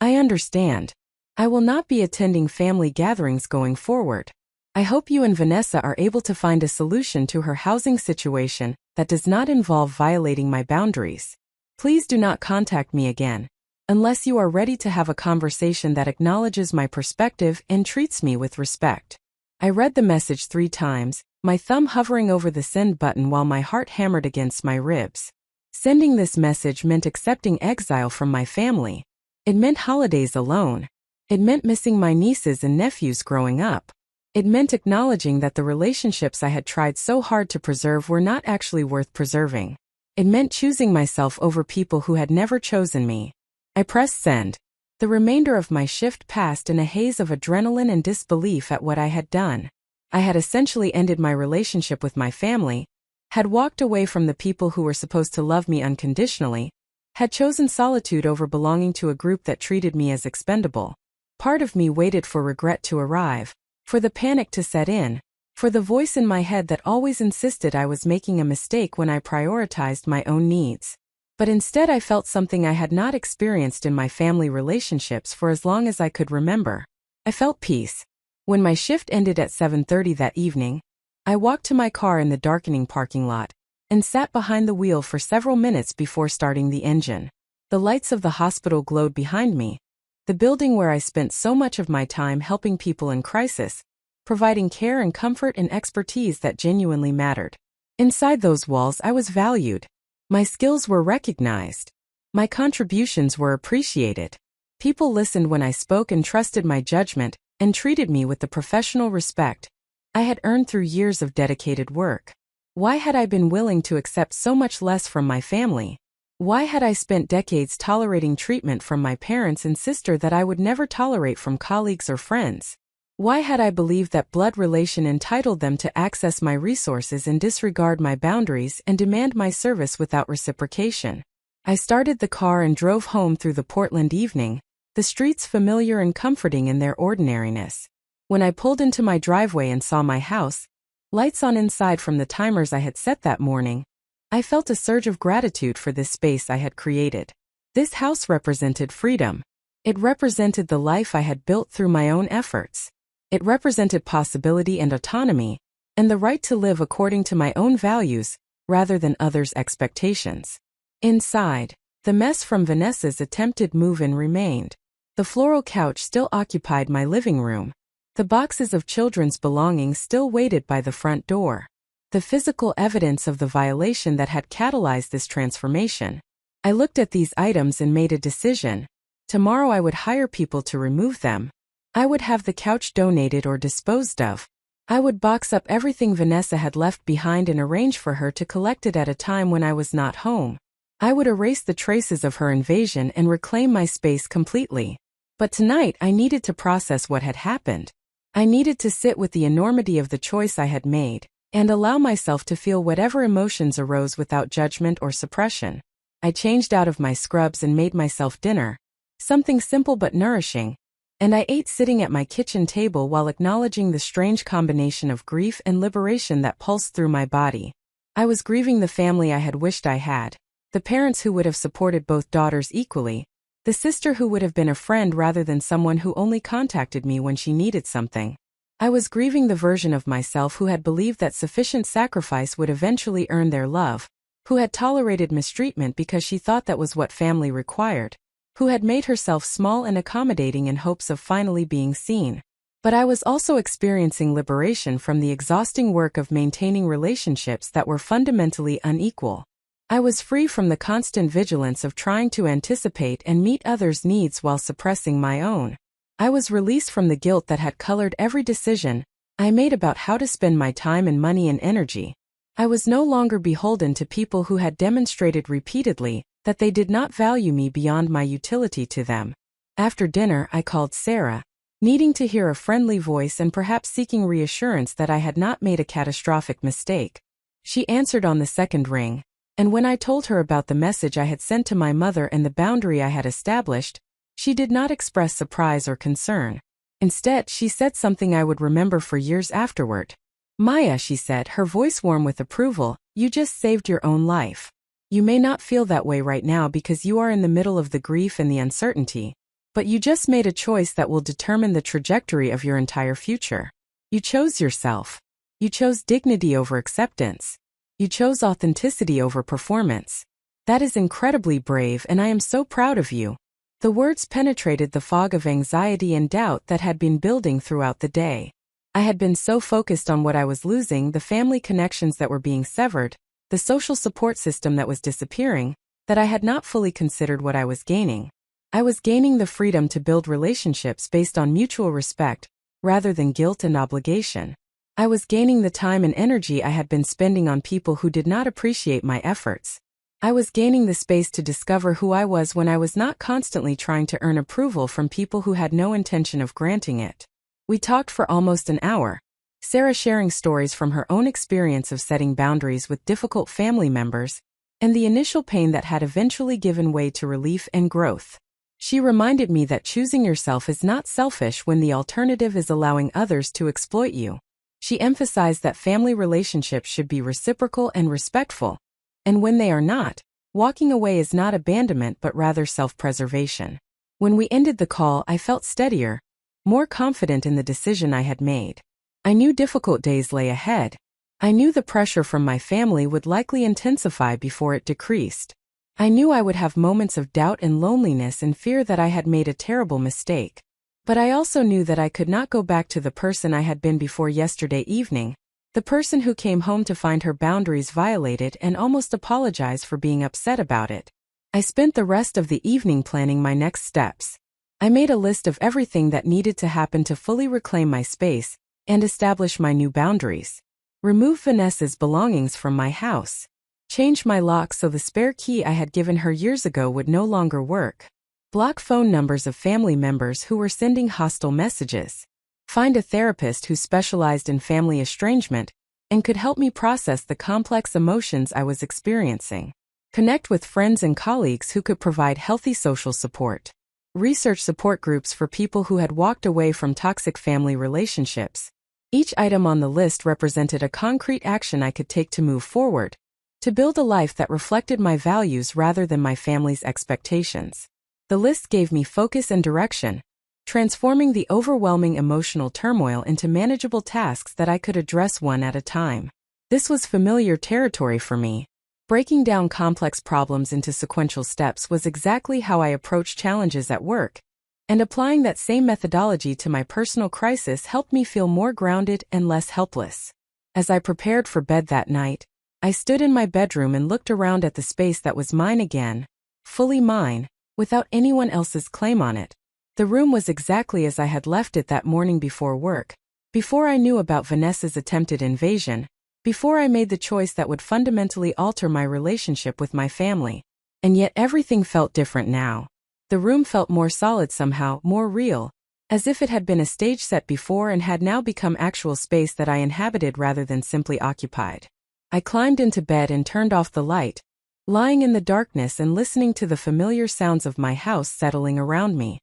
"I understand. I will not be attending family gatherings going forward. I hope you and Vanessa are able to find a solution to her housing situation that does not involve violating my boundaries. Please do not contact me again, unless you are ready to have a conversation that acknowledges my perspective and treats me with respect." I read the message 3 times, my thumb hovering over the send button while my heart hammered against my ribs. Sending this message meant accepting exile from my family. It meant holidays alone. It meant missing my nieces and nephews growing up. It meant acknowledging that the relationships I had tried so hard to preserve were not actually worth preserving. It meant choosing myself over people who had never chosen me. I pressed send. The remainder of my shift passed in a haze of adrenaline and disbelief at what I had done. I had essentially ended my relationship with my family, had walked away from the people who were supposed to love me unconditionally, had chosen solitude over belonging to a group that treated me as expendable. Part of me waited for regret to arrive, for the panic to set in, for the voice in my head that always insisted I was making a mistake when I prioritized my own needs. But instead I felt something I had not experienced in my family relationships for as long as I could remember. I felt peace. When my shift ended at 7:30 that evening, I walked to my car in the darkening parking lot and sat behind the wheel for several minutes before starting the engine. The lights of the hospital glowed behind me, the building where I spent so much of my time helping people in crisis, providing care and comfort and expertise that genuinely mattered. Inside those walls I was valued. My skills were recognized. My contributions were appreciated. People listened when I spoke and trusted my judgment, and treated me with the professional respect I had earned through years of dedicated work. Why had I been willing to accept so much less from my family? Why had I spent decades tolerating treatment from my parents and sister that I would never tolerate from colleagues or friends? Why had I believed that blood relation entitled them to access my resources and disregard my boundaries and demand my service without reciprocation? I started the car and drove home through the Portland evening, the streets familiar and comforting in their ordinariness. When I pulled into my driveway and saw my house, lights on inside from the timers I had set that morning, I felt a surge of gratitude for this space I had created. This house represented freedom. It represented the life I had built through my own efforts. It represented possibility and autonomy, and the right to live according to my own values, rather than others' expectations. Inside, the mess from Vanessa's attempted move-in remained. The floral couch still occupied my living room. The boxes of children's belongings still waited by the front door. The physical evidence of the violation that had catalyzed this transformation. I looked at these items and made a decision. Tomorrow I would hire people to remove them. I would have the couch donated or disposed of. I would box up everything Vanessa had left behind and arrange for her to collect it at a time when I was not home. I would erase the traces of her invasion and reclaim my space completely. But tonight I needed to process what had happened. I needed to sit with the enormity of the choice I had made, and allow myself to feel whatever emotions arose without judgment or suppression. I changed out of my scrubs and made myself dinner, something simple but nourishing, and I ate sitting at my kitchen table while acknowledging the strange combination of grief and liberation that pulsed through my body. I was grieving the family I had wished I had, the parents who would have supported both daughters equally, the sister who would have been a friend rather than someone who only contacted me when she needed something. I was grieving the version of myself who had believed that sufficient sacrifice would eventually earn their love, who had tolerated mistreatment because she thought that was what family required, who had made herself small and accommodating in hopes of finally being seen. But I was also experiencing liberation from the exhausting work of maintaining relationships that were fundamentally unequal. I was free from the constant vigilance of trying to anticipate and meet others' needs while suppressing my own. I was released from the guilt that had colored every decision I made about how to spend my time and money and energy. I was no longer beholden to people who had demonstrated repeatedly that they did not value me beyond my utility to them. After dinner, I called Sarah, needing to hear a friendly voice and perhaps seeking reassurance that I had not made a catastrophic mistake. She answered on the second ring, and when I told her about the message I had sent to my mother and the boundary I had established, she did not express surprise or concern. Instead, she said something I would remember for years afterward. Maya, she said, her voice warm with approval, you just saved your own life. You may not feel that way right now because you are in the middle of the grief and the uncertainty, but you just made a choice that will determine the trajectory of your entire future. You chose yourself. You chose dignity over acceptance. You chose authenticity over performance. That is incredibly brave, and I am so proud of you. The words penetrated the fog of anxiety and doubt that had been building throughout the day. I had been so focused on what I was losing, the family connections that were being severed, the social support system that was disappearing, that I had not fully considered what I was gaining. I was gaining the freedom to build relationships based on mutual respect, rather than guilt and obligation. I was gaining the time and energy I had been spending on people who did not appreciate my efforts. I was gaining the space to discover who I was when I was not constantly trying to earn approval from people who had no intention of granting it. We talked for almost an hour, Sarah sharing stories from her own experience of setting boundaries with difficult family members, and the initial pain that had eventually given way to relief and growth. She reminded me that choosing yourself is not selfish when the alternative is allowing others to exploit you. She emphasized that family relationships should be reciprocal and respectful, and when they are not, walking away is not abandonment but rather self-preservation. When we ended the call, I felt steadier, more confident in the decision I had made. I knew difficult days lay ahead. I knew the pressure from my family would likely intensify before it decreased. I knew I would have moments of doubt and loneliness and fear that I had made a terrible mistake. But I also knew that I could not go back to the person I had been before yesterday evening, the person who came home to find her boundaries violated and almost apologize for being upset about it. I spent the rest of the evening planning my next steps. I made a list of everything that needed to happen to fully reclaim my space and establish my new boundaries. Remove Vanessa's belongings from my house. Change my lock so the spare key I had given her years ago would no longer work. Block phone numbers of family members who were sending hostile messages. Find a therapist who specialized in family estrangement and could help me process the complex emotions I was experiencing. Connect with friends and colleagues who could provide healthy social support. Research support groups for people who had walked away from toxic family relationships. Each item on the list represented a concrete action I could take to move forward, to build a life that reflected my values rather than my family's expectations. The list gave me focus and direction, transforming the overwhelming emotional turmoil into manageable tasks that I could address one at a time. This was familiar territory for me. Breaking down complex problems into sequential steps was exactly how I approach challenges at work, and applying that same methodology to my personal crisis helped me feel more grounded and less helpless. As I prepared for bed that night, I stood in my bedroom and looked around at the space that was mine again, fully mine, without anyone else's claim on it. The room was exactly as I had left it that morning before work, before I knew about Vanessa's attempted invasion, before I made the choice that would fundamentally alter my relationship with my family. And yet everything felt different now. The room felt more solid somehow, more real, as if it had been a stage set before and had now become actual space that I inhabited rather than simply occupied. I climbed into bed and turned off the light, lying in the darkness and listening to the familiar sounds of my house settling around me.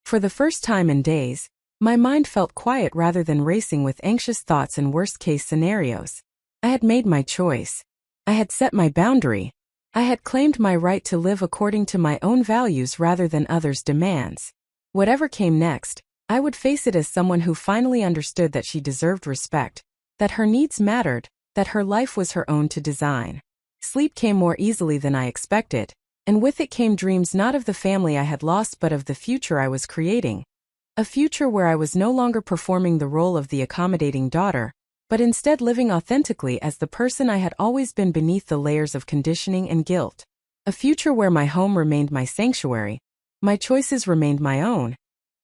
For the first time in days, my mind felt quiet rather than racing with anxious thoughts and worst-case scenarios. I had made my choice. I had set my boundary. I had claimed my right to live according to my own values rather than others' demands. Whatever came next, I would face it as someone who finally understood that she deserved respect, that her needs mattered, that her life was her own to design. Sleep came more easily than I expected, and with it came dreams not of the family I had lost but of the future I was creating. A future where I was no longer performing the role of the accommodating daughter, but instead living authentically as the person I had always been beneath the layers of conditioning and guilt. A future where my home remained my sanctuary, my choices remained my own,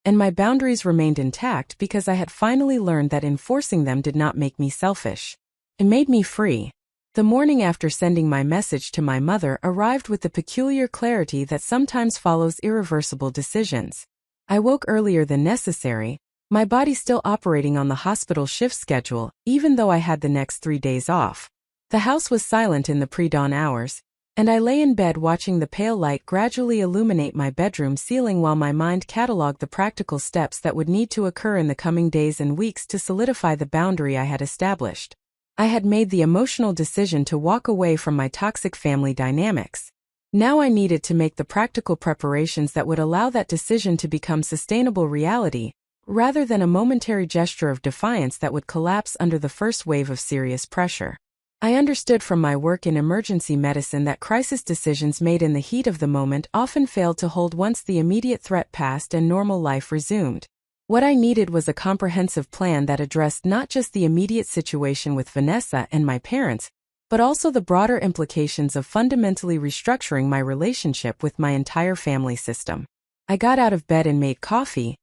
and my boundaries remained intact because I had finally learned that enforcing them did not make me selfish. It made me free. The morning after sending my message to my mother arrived with the peculiar clarity that sometimes follows irreversible decisions. I woke earlier than necessary, my body still operating on the hospital shift schedule, even though I had the next 3 days off. The house was silent in the pre-dawn hours, and I lay in bed watching the pale light gradually illuminate my bedroom ceiling while my mind cataloged the practical steps that would need to occur in the coming days and weeks to solidify the boundary I had established. I had made the emotional decision to walk away from my toxic family dynamics. Now I needed to make the practical preparations that would allow that decision to become sustainable reality, rather than a momentary gesture of defiance that would collapse under the first wave of serious pressure. I understood from my work in emergency medicine that crisis decisions made in the heat of the moment often failed to hold once the immediate threat passed and normal life resumed. What I needed was a comprehensive plan that addressed not just the immediate situation with Vanessa and my parents, but also the broader implications of fundamentally restructuring my relationship with my entire family system. I got out of bed and made coffee,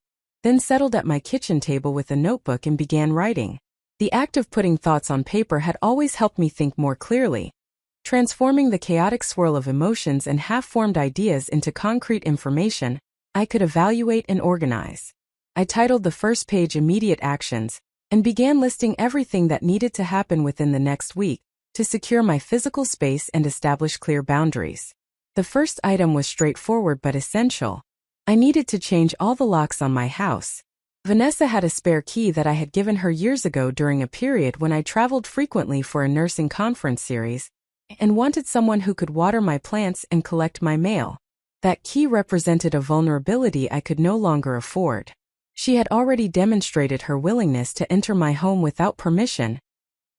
then settled at my kitchen table with a notebook and began writing. The act of putting thoughts on paper had always helped me think more clearly, transforming the chaotic swirl of emotions and half-formed ideas into concrete information I could evaluate and organize. I titled the first page Immediate Actions, and began listing everything that needed to happen within the next week to secure my physical space and establish clear boundaries. The first item was straightforward but essential. I needed to change all the locks on my house. Vanessa had a spare key that I had given her years ago during a period when I traveled frequently for a nursing conference series, and wanted someone who could water my plants and collect my mail. That key represented a vulnerability I could no longer afford. She had already demonstrated her willingness to enter my home without permission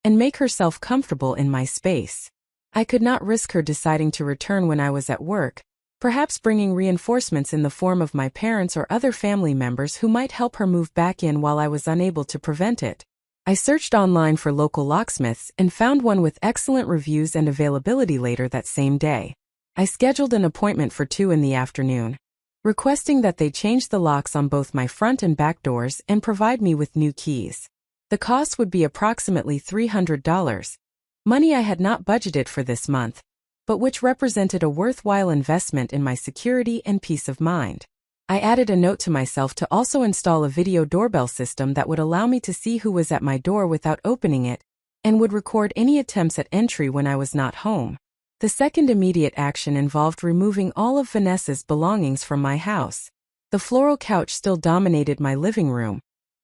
and make herself comfortable in my space. I could not risk her deciding to return when I was at work, perhaps bringing reinforcements in the form of my parents or other family members who might help her move back in while I was unable to prevent it. I searched online for local locksmiths and found one with excellent reviews and availability later that same day. I scheduled an appointment for 2 in the afternoon, requesting that they change the locks on both my front and back doors and provide me with new keys. The cost would be approximately $300, money I had not budgeted for this month, but which represented a worthwhile investment in my security and peace of mind. I added a note to myself to also install a video doorbell system that would allow me to see who was at my door without opening it, and would record any attempts at entry when I was not home. The second immediate action involved removing all of Vanessa's belongings from my house. The floral couch still dominated my living room,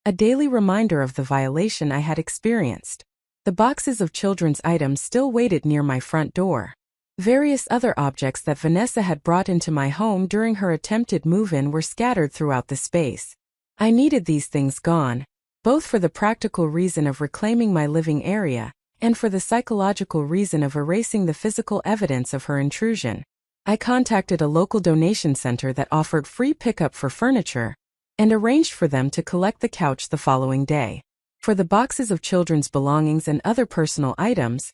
a daily reminder of the violation I had experienced. The boxes of children's items still waited near my front door. Various other objects that Vanessa had brought into my home during her attempted move-in were scattered throughout the space. I needed these things gone, both for the practical reason of reclaiming my living area, and for the psychological reason of erasing the physical evidence of her intrusion. I contacted a local donation center that offered free pickup for furniture, and arranged for them to collect the couch the following day. For the boxes of children's belongings and other personal items,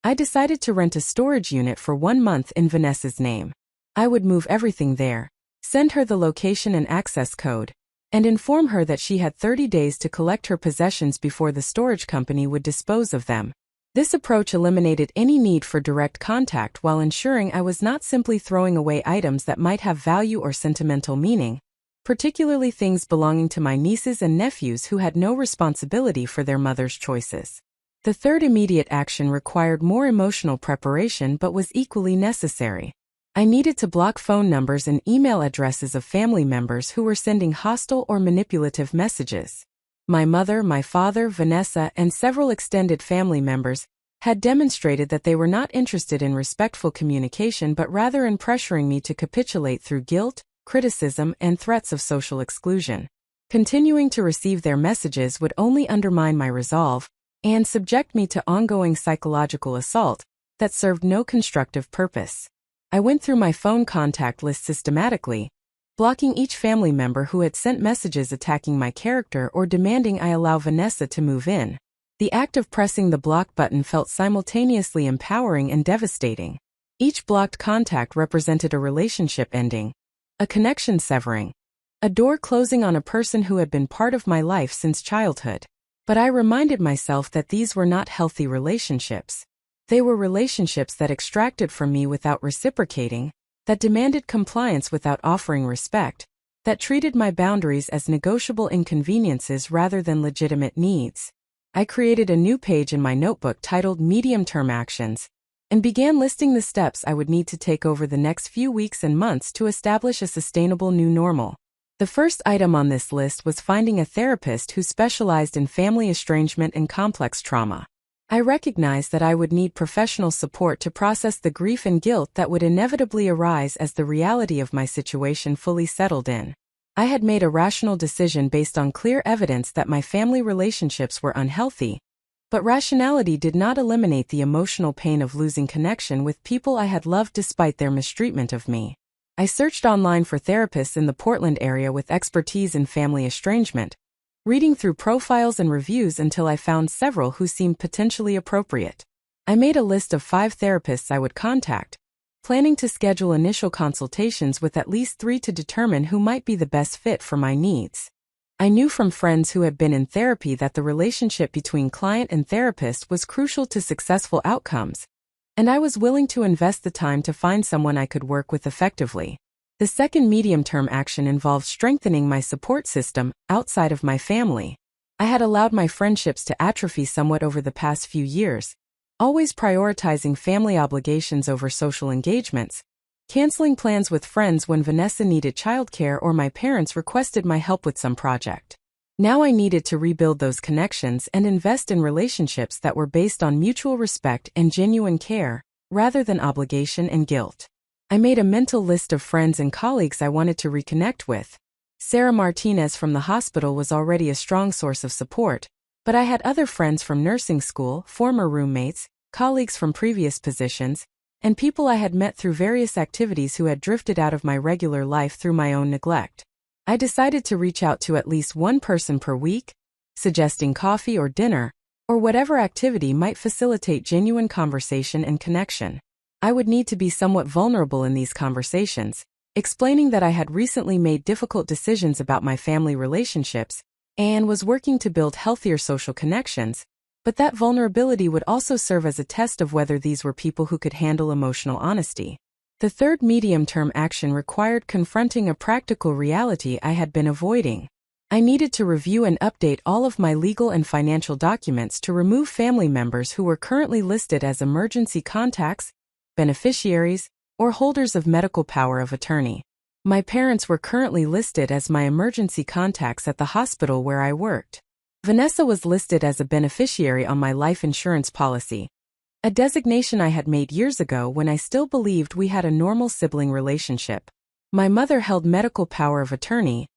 I decided to rent a storage unit for 1 month in Vanessa's name. I would move everything there, send her the location and access code, and inform her that she had 30 days to collect her possessions before the storage company would dispose of them. This approach eliminated any need for direct contact while ensuring I was not simply throwing away items that might have value or sentimental meaning, particularly things belonging to my nieces and nephews who had no responsibility for their mother's choices. The third immediate action required more emotional preparation but was equally necessary. I needed to block phone numbers and email addresses of family members who were sending hostile or manipulative messages. My mother, my father, Vanessa, and several extended family members had demonstrated that they were not interested in respectful communication but rather in pressuring me to capitulate through guilt, criticism, and threats of social exclusion. Continuing to receive their messages would only undermine my resolve and subject me to ongoing psychological assault that served no constructive purpose. I went through my phone contact list systematically, blocking each family member who had sent messages attacking my character or demanding I allow Vanessa to move in. The act of pressing the block button felt simultaneously empowering and devastating. Each blocked contact represented a relationship ending, a connection severing, a door closing on a person who had been part of my life since childhood. But I reminded myself that these were not healthy relationships. They were relationships that extracted from me without reciprocating, that demanded compliance without offering respect, that treated my boundaries as negotiable inconveniences rather than legitimate needs. I created a new page in my notebook titled Medium-Term Actions, and began listing the steps I would need to take over the next few weeks and months to establish a sustainable new normal. The first item on this list was finding a therapist who specialized in family estrangement and complex trauma. I recognized that I would need professional support to process the grief and guilt that would inevitably arise as the reality of my situation fully settled in. I had made a rational decision based on clear evidence that my family relationships were unhealthy, but rationality did not eliminate the emotional pain of losing connection with people I had loved despite their mistreatment of me. I searched online for therapists in the Portland area with expertise in family estrangement, reading through profiles and reviews until I found several who seemed potentially appropriate. I made a list of 5 therapists I would contact, planning to schedule initial consultations with at least 3 to determine who might be the best fit for my needs. I knew from friends who had been in therapy that the relationship between client and therapist was crucial to successful outcomes, and I was willing to invest the time to find someone I could work with effectively. The second medium-term action involved strengthening my support system outside of my family. I had allowed my friendships to atrophy somewhat over the past few years, always prioritizing family obligations over social engagements, canceling plans with friends when Vanessa needed childcare or my parents requested my help with some project. Now I needed to rebuild those connections and invest in relationships that were based on mutual respect and genuine care, rather than obligation and guilt. I made a mental list of friends and colleagues I wanted to reconnect with. Sarah Martinez from the hospital was already a strong source of support, but I had other friends from nursing school, former roommates, colleagues from previous positions, and people I had met through various activities who had drifted out of my regular life through my own neglect. I decided to reach out to at least one person per week, suggesting coffee or dinner, or whatever activity might facilitate genuine conversation and connection. I would need to be somewhat vulnerable in these conversations, explaining that I had recently made difficult decisions about my family relationships and was working to build healthier social connections, but that vulnerability would also serve as a test of whether these were people who could handle emotional honesty. The third medium-term action required confronting a practical reality I had been avoiding. I needed to review and update all of my legal and financial documents to remove family members who were currently listed as emergency contacts, beneficiaries, or holders of medical power of attorney. My parents were currently listed as my emergency contacts at the hospital where I worked. Vanessa was listed as a beneficiary on my life insurance policy, a designation I had made years ago when I still believed we had a normal sibling relationship. My mother held medical power of attorney,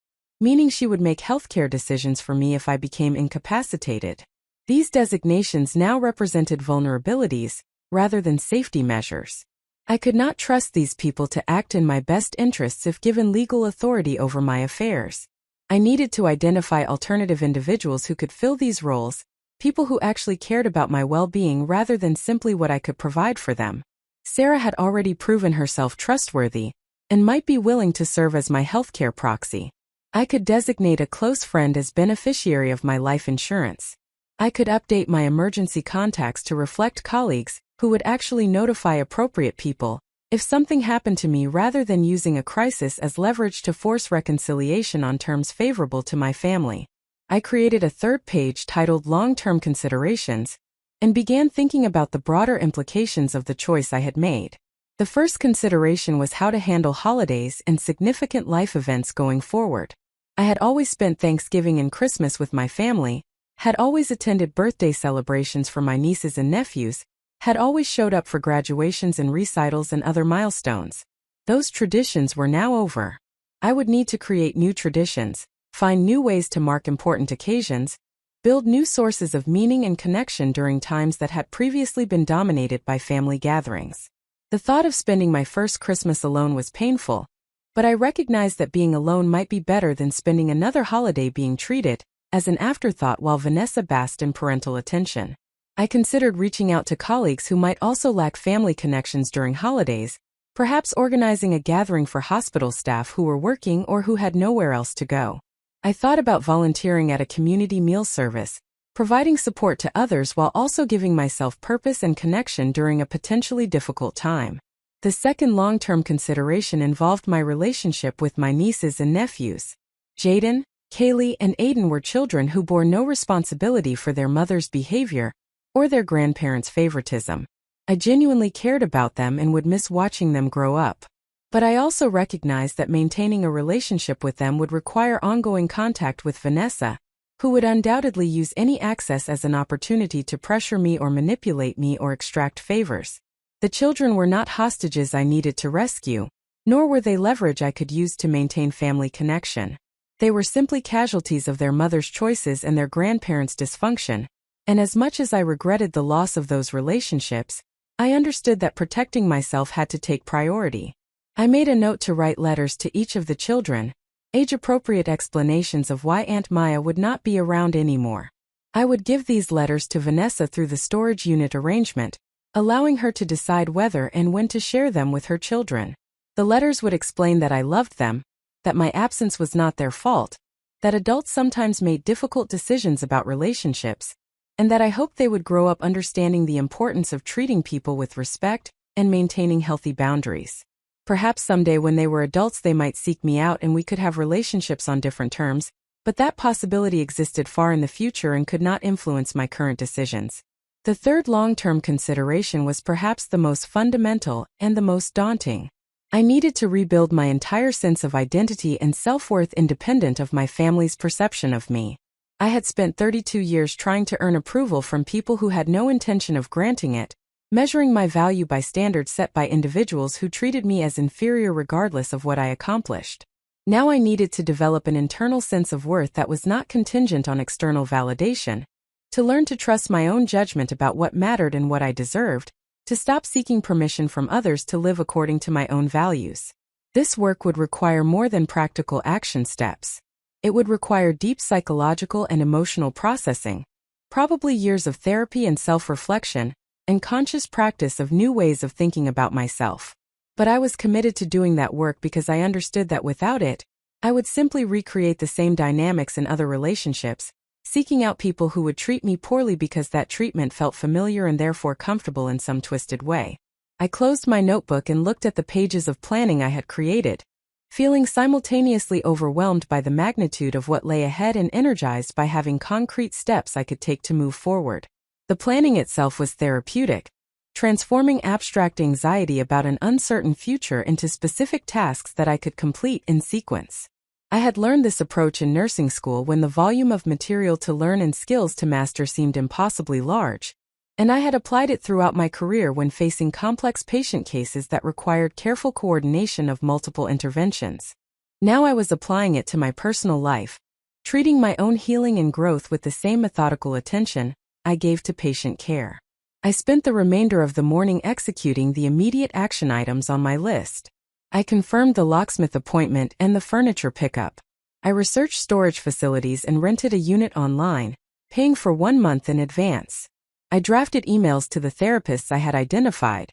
meaning she would make healthcare decisions for me if I became incapacitated. These designations now represented vulnerabilities, rather than safety measures. I could not trust these people to act in my best interests if given legal authority over my affairs. I needed to identify alternative individuals who could fill these roles, people who actually cared about my well-being rather than simply what I could provide for them. Sarah had already proven herself trustworthy, and might be willing to serve as my healthcare proxy. I could designate a close friend as beneficiary of my life insurance. I could update my emergency contacts to reflect colleagues who would actually notify appropriate people if something happened to me rather than using a crisis as leverage to force reconciliation on terms favorable to my family. I created a third page titled Long-Term Considerations and began thinking about the broader implications of the choice I had made. The first consideration was how to handle holidays and significant life events going forward. I had always spent Thanksgiving and Christmas with my family, had always attended birthday celebrations for my nieces and nephews, had always showed up for graduations and recitals and other milestones. Those traditions were now over. I would need to create new traditions, find new ways to mark important occasions, build new sources of meaning and connection during times that had previously been dominated by family gatherings. The thought of spending my first Christmas alone was painful, but I recognized that being alone might be better than spending another holiday being treated as an afterthought while Vanessa basked in parental attention. I considered reaching out to colleagues who might also lack family connections during holidays, perhaps organizing a gathering for hospital staff who were working or who had nowhere else to go. I thought about volunteering at a community meal service, providing support to others while also giving myself purpose and connection during a potentially difficult time. The second long-term consideration involved my relationship with my nieces and nephews. Jaden, Kaylee, and Aiden were children who bore no responsibility for their mother's behavior or their grandparents' favoritism. I genuinely cared about them and would miss watching them grow up. But I also recognized that maintaining a relationship with them would require ongoing contact with Vanessa, who would undoubtedly use any access as an opportunity to pressure me or manipulate me or extract favors. The children were not hostages I needed to rescue, nor were they leverage I could use to maintain family connection. They were simply casualties of their mother's choices and their grandparents' dysfunction, and as much as I regretted the loss of those relationships, I understood that protecting myself had to take priority. I made a note to write letters to each of the children, age-appropriate explanations of why Aunt Maya would not be around anymore. I would give these letters to Vanessa through the storage unit arrangement, allowing her to decide whether and when to share them with her children. The letters would explain that I loved them, that my absence was not their fault, that adults sometimes made difficult decisions about relationships, and that I hoped they would grow up understanding the importance of treating people with respect and maintaining healthy boundaries. Perhaps someday when they were adults they might seek me out and we could have relationships on different terms, but that possibility existed far in the future and could not influence my current decisions. The third long-term consideration was perhaps the most fundamental and the most daunting. I needed to rebuild my entire sense of identity and self-worth independent of my family's perception of me. I had spent 32 years trying to earn approval from people who had no intention of granting it, measuring my value by standards set by individuals who treated me as inferior regardless of what I accomplished. Now I needed to develop an internal sense of worth that was not contingent on external validation, to learn to trust my own judgment about what mattered and what I deserved, to stop seeking permission from others to live according to my own values. This work would require more than practical action steps. It would require deep psychological and emotional processing, probably years of therapy and self-reflection, and conscious practice of new ways of thinking about myself. But I was committed to doing that work because I understood that without it, I would simply recreate the same dynamics in other relationships, seeking out people who would treat me poorly because that treatment felt familiar and therefore comfortable in some twisted way. I closed my notebook and looked at the pages of planning I had created, feeling simultaneously overwhelmed by the magnitude of what lay ahead and energized by having concrete steps I could take to move forward. The planning itself was therapeutic, transforming abstract anxiety about an uncertain future into specific tasks that I could complete in sequence. I had learned this approach in nursing school when the volume of material to learn and skills to master seemed impossibly large, and I had applied it throughout my career when facing complex patient cases that required careful coordination of multiple interventions. Now I was applying it to my personal life, treating my own healing and growth with the same methodical attention I gave to patient care. I spent the remainder of the morning executing the immediate action items on my list. I confirmed the locksmith appointment and the furniture pickup. I researched storage facilities and rented a unit online, paying for 1 month in advance. I drafted emails to the therapists I had identified,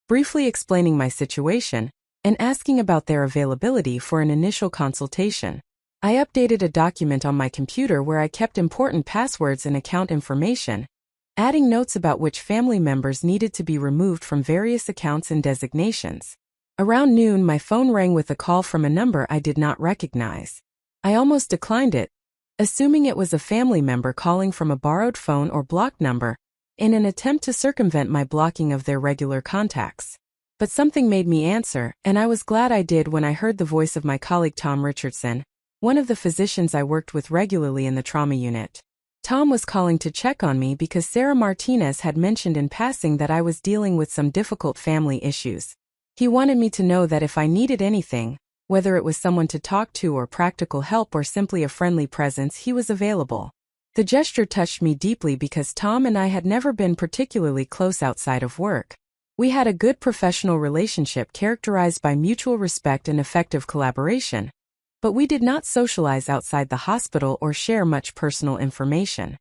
briefly explaining my situation and asking about their availability for an initial consultation. I updated a document on my computer where I kept important passwords and account information, adding notes about which family members needed to be removed from various accounts and designations. Around noon, my phone rang with a call from a number I did not recognize. I almost declined it, assuming it was a family member calling from a borrowed phone or blocked number, in an attempt to circumvent my blocking of their regular contacts. But something made me answer, and I was glad I did when I heard the voice of my colleague Tom Richardson, one of the physicians I worked with regularly in the trauma unit. Tom was calling to check on me because Sarah Martinez had mentioned in passing that I was dealing with some difficult family issues. He wanted me to know that if I needed anything, whether it was someone to talk to or practical help or simply a friendly presence, he was available. The gesture touched me deeply because Tom and I had never been particularly close outside of work. We had a good professional relationship characterized by mutual respect and effective collaboration, but we did not socialize outside the hospital or share much personal information.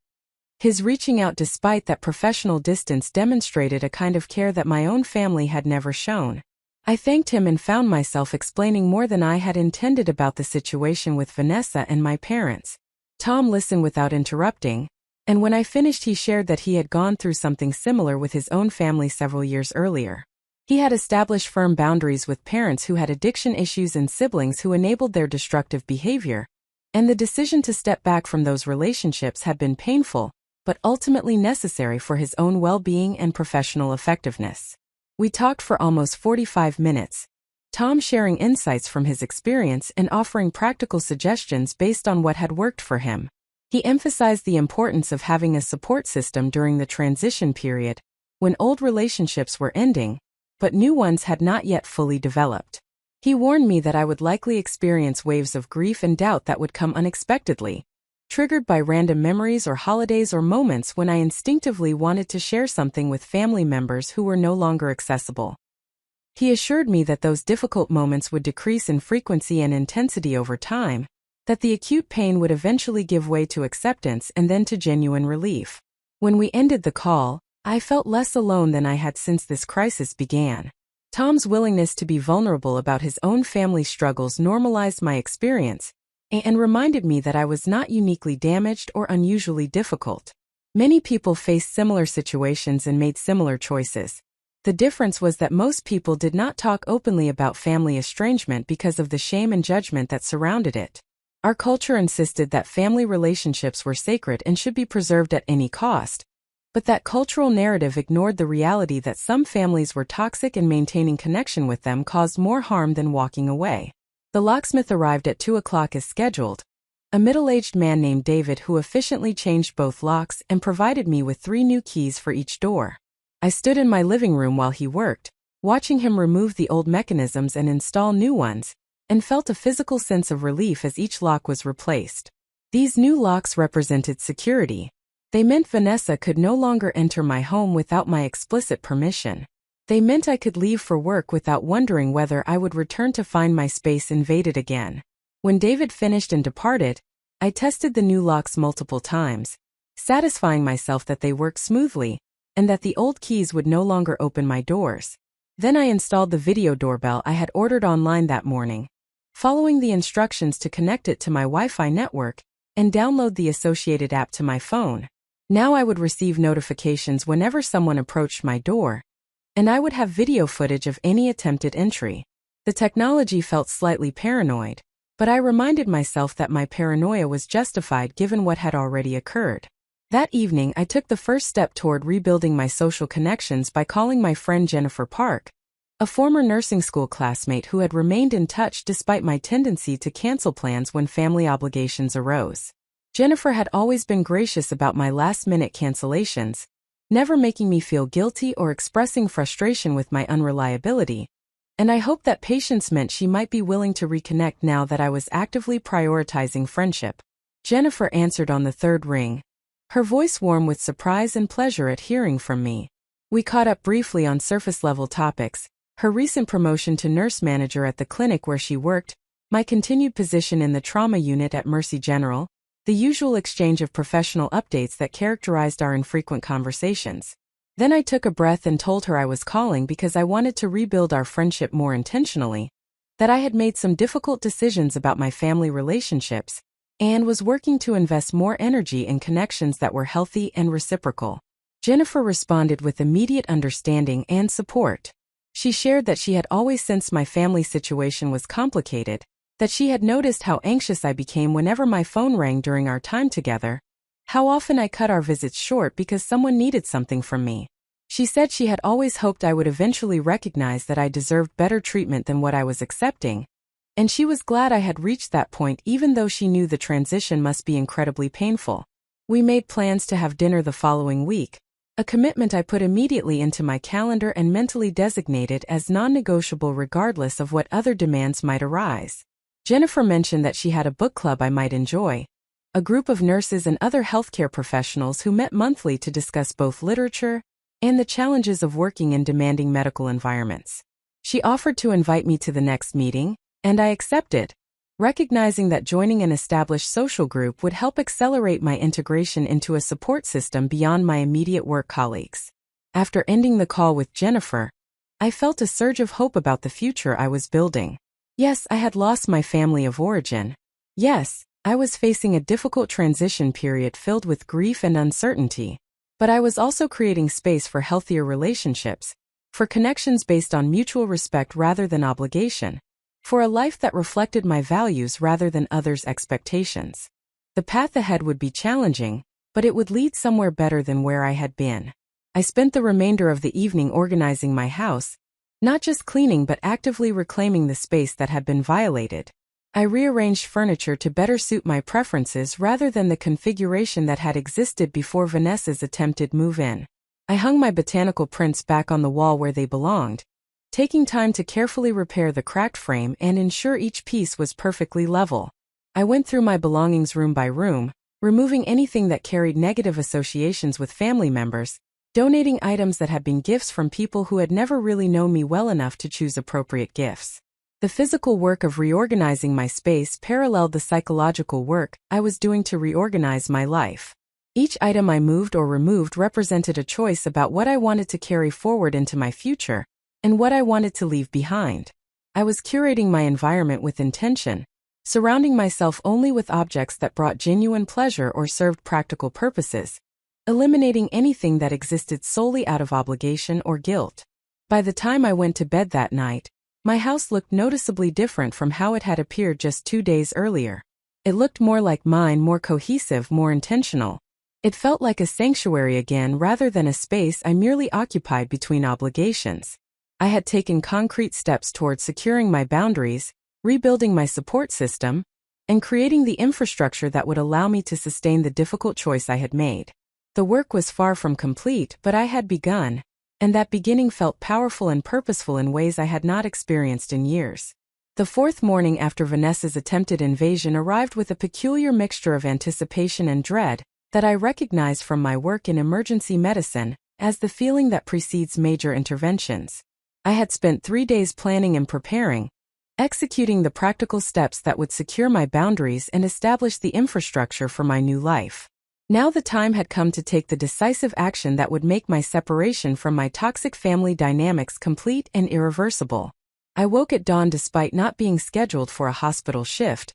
His reaching out despite that professional distance demonstrated a kind of care that my own family had never shown. I thanked him and found myself explaining more than I had intended about the situation with Vanessa and my parents. Tom listened without interrupting, and when I finished he shared that he had gone through something similar with his own family several years earlier. He had established firm boundaries with parents who had addiction issues and siblings who enabled their destructive behavior, and the decision to step back from those relationships had been painful, but ultimately necessary for his own well-being and professional effectiveness. We talked for almost 45 minutes, Tom sharing insights from his experience and offering practical suggestions based on what had worked for him. He emphasized the importance of having a support system during the transition period, when old relationships were ending, but new ones had not yet fully developed. He warned me that I would likely experience waves of grief and doubt that would come unexpectedly, triggered by random memories or holidays or moments when I instinctively wanted to share something with family members who were no longer accessible. He assured me that those difficult moments would decrease in frequency and intensity over time, that the acute pain would eventually give way to acceptance and then to genuine relief. When we ended the call, I felt less alone than I had since this crisis began. Tom's willingness to be vulnerable about his own family struggles normalized my experience and reminded me that I was not uniquely damaged or unusually difficult. Many people faced similar situations and made similar choices. The difference was that most people did not talk openly about family estrangement because of the shame and judgment that surrounded it. Our culture insisted that family relationships were sacred and should be preserved at any cost, but that cultural narrative ignored the reality that some families were toxic and maintaining connection with them caused more harm than walking away. The locksmith arrived at 2 o'clock as scheduled, a middle-aged man named David who efficiently changed both locks and provided me with 3 new keys for each door. I stood in my living room while he worked, watching him remove the old mechanisms and install new ones, and felt a physical sense of relief as each lock was replaced. These new locks represented security. They meant Vanessa could no longer enter my home without my explicit permission. They meant I could leave for work without wondering whether I would return to find my space invaded again. When David finished and departed, I tested the new locks multiple times, satisfying myself that they worked smoothly, and that the old keys would no longer open my doors. Then I installed the video doorbell I had ordered online that morning, following the instructions to connect it to my Wi-Fi network and download the associated app to my phone. Now I would receive notifications whenever someone approached my door, and I would have video footage of any attempted entry. The technology felt slightly paranoid, but I reminded myself that my paranoia was justified given what had already occurred. That evening I took the first step toward rebuilding my social connections by calling my friend Jennifer Park, a former nursing school classmate who had remained in touch despite my tendency to cancel plans when family obligations arose. Jennifer had always been gracious about my last-minute cancellations, never making me feel guilty or expressing frustration with my unreliability, and I hoped that patience meant she might be willing to reconnect now that I was actively prioritizing friendship. Jennifer answered on the 3rd ring, her voice warm with surprise and pleasure at hearing from me. We caught up briefly on surface-level topics, her recent promotion to nurse manager at the clinic where she worked, my continued position in the trauma unit at Mercy General, the usual exchange of professional updates that characterized our infrequent conversations. Then I took a breath and told her I was calling because I wanted to rebuild our friendship more intentionally, that I had made some difficult decisions about my family relationships, and was working to invest more energy in connections that were healthy and reciprocal. Jennifer responded with immediate understanding and support. She shared that she had always sensed my family situation was complicated, that she had noticed how anxious I became whenever my phone rang during our time together, how often I cut our visits short because someone needed something from me. She said she had always hoped I would eventually recognize that I deserved better treatment than what I was accepting, and she was glad I had reached that point even though she knew the transition must be incredibly painful. We made plans to have dinner the following week, a commitment I put immediately into my calendar and mentally designated as non-negotiable regardless of what other demands might arise. Jennifer mentioned that she had a book club I might enjoy, a group of nurses and other healthcare professionals who met monthly to discuss both literature and the challenges of working in demanding medical environments. She offered to invite me to the next meeting, and I accepted, recognizing that joining an established social group would help accelerate my integration into a support system beyond my immediate work colleagues. After ending the call with Jennifer, I felt a surge of hope about the future I was building. Yes, I had lost my family of origin. Yes, I was facing a difficult transition period filled with grief and uncertainty. But I was also creating space for healthier relationships, for connections based on mutual respect rather than obligation, for a life that reflected my values rather than others' expectations. The path ahead would be challenging, but it would lead somewhere better than where I had been. I spent the remainder of the evening organizing my house, not just cleaning but actively reclaiming the space that had been violated. I rearranged furniture to better suit my preferences rather than the configuration that had existed before Vanessa's attempted move-in. I hung my botanical prints back on the wall where they belonged, taking time to carefully repair the cracked frame and ensure each piece was perfectly level. I went through my belongings room by room, removing anything that carried negative associations with family members, donating items that had been gifts from people who had never really known me well enough to choose appropriate gifts. The physical work of reorganizing my space paralleled the psychological work I was doing to reorganize my life. Each item I moved or removed represented a choice about what I wanted to carry forward into my future and what I wanted to leave behind. I was curating my environment with intention, surrounding myself only with objects that brought genuine pleasure or served practical purposes, eliminating anything that existed solely out of obligation or guilt. By the time I went to bed that night, my house looked noticeably different from how it had appeared just 2 days earlier. It looked more like mine, more cohesive, more intentional. It felt like a sanctuary again rather than a space I merely occupied between obligations. I had taken concrete steps towards securing my boundaries, rebuilding my support system, and creating the infrastructure that would allow me to sustain the difficult choice I had made. The work was far from complete, but I had begun, and that beginning felt powerful and purposeful in ways I had not experienced in years. The fourth morning after Vanessa's attempted invasion arrived with a peculiar mixture of anticipation and dread that I recognized from my work in emergency medicine as the feeling that precedes major interventions. I had spent 3 days planning and preparing, executing the practical steps that would secure my boundaries and establish the infrastructure for my new life. Now the time had come to take the decisive action that would make my separation from my toxic family dynamics complete and irreversible. I woke at dawn despite not being scheduled for a hospital shift,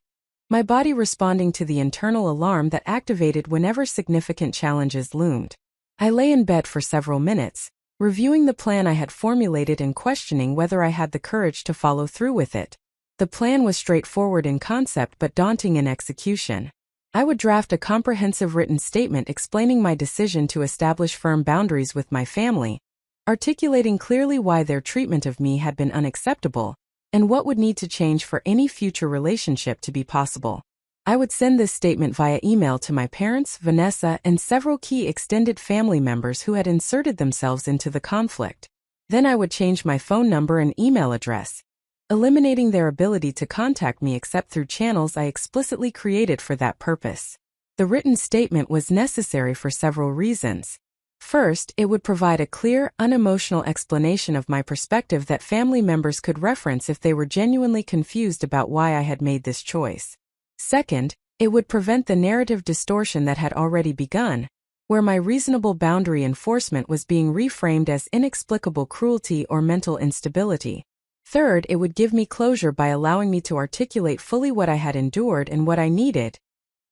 my body responding to the internal alarm that activated whenever significant challenges loomed. I lay in bed for several minutes, reviewing the plan I had formulated and questioning whether I had the courage to follow through with it. The plan was straightforward in concept but daunting in execution. I would draft a comprehensive written statement explaining my decision to establish firm boundaries with my family, articulating clearly why their treatment of me had been unacceptable, and what would need to change for any future relationship to be possible. I would send this statement via email to my parents, Vanessa, and several key extended family members who had inserted themselves into the conflict. Then I would change my phone number and email address, eliminating their ability to contact me except through channels I explicitly created for that purpose. The written statement was necessary for several reasons. First, it would provide a clear, unemotional explanation of my perspective that family members could reference if they were genuinely confused about why I had made this choice. Second, it would prevent the narrative distortion that had already begun, where my reasonable boundary enforcement was being reframed as inexplicable cruelty or mental instability. Third, it would give me closure by allowing me to articulate fully what I had endured and what I needed,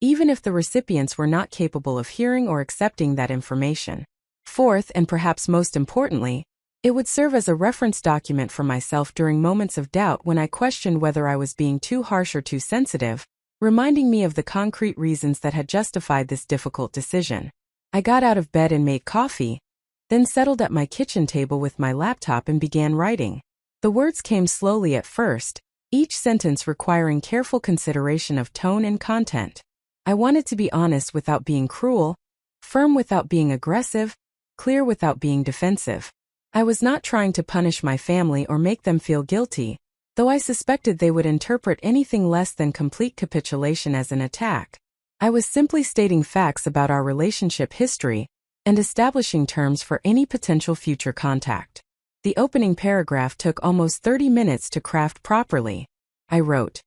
even if the recipients were not capable of hearing or accepting that information. Fourth, and perhaps most importantly, it would serve as a reference document for myself during moments of doubt when I questioned whether I was being too harsh or too sensitive, reminding me of the concrete reasons that had justified this difficult decision. I got out of bed and made coffee, then settled at my kitchen table with my laptop and began writing. The words came slowly at first, each sentence requiring careful consideration of tone and content. I wanted to be honest without being cruel, firm without being aggressive, clear without being defensive. I was not trying to punish my family or make them feel guilty, though I suspected they would interpret anything less than complete capitulation as an attack. I was simply stating facts about our relationship history and establishing terms for any potential future contact. The opening paragraph took almost 30 minutes to craft properly. I wrote,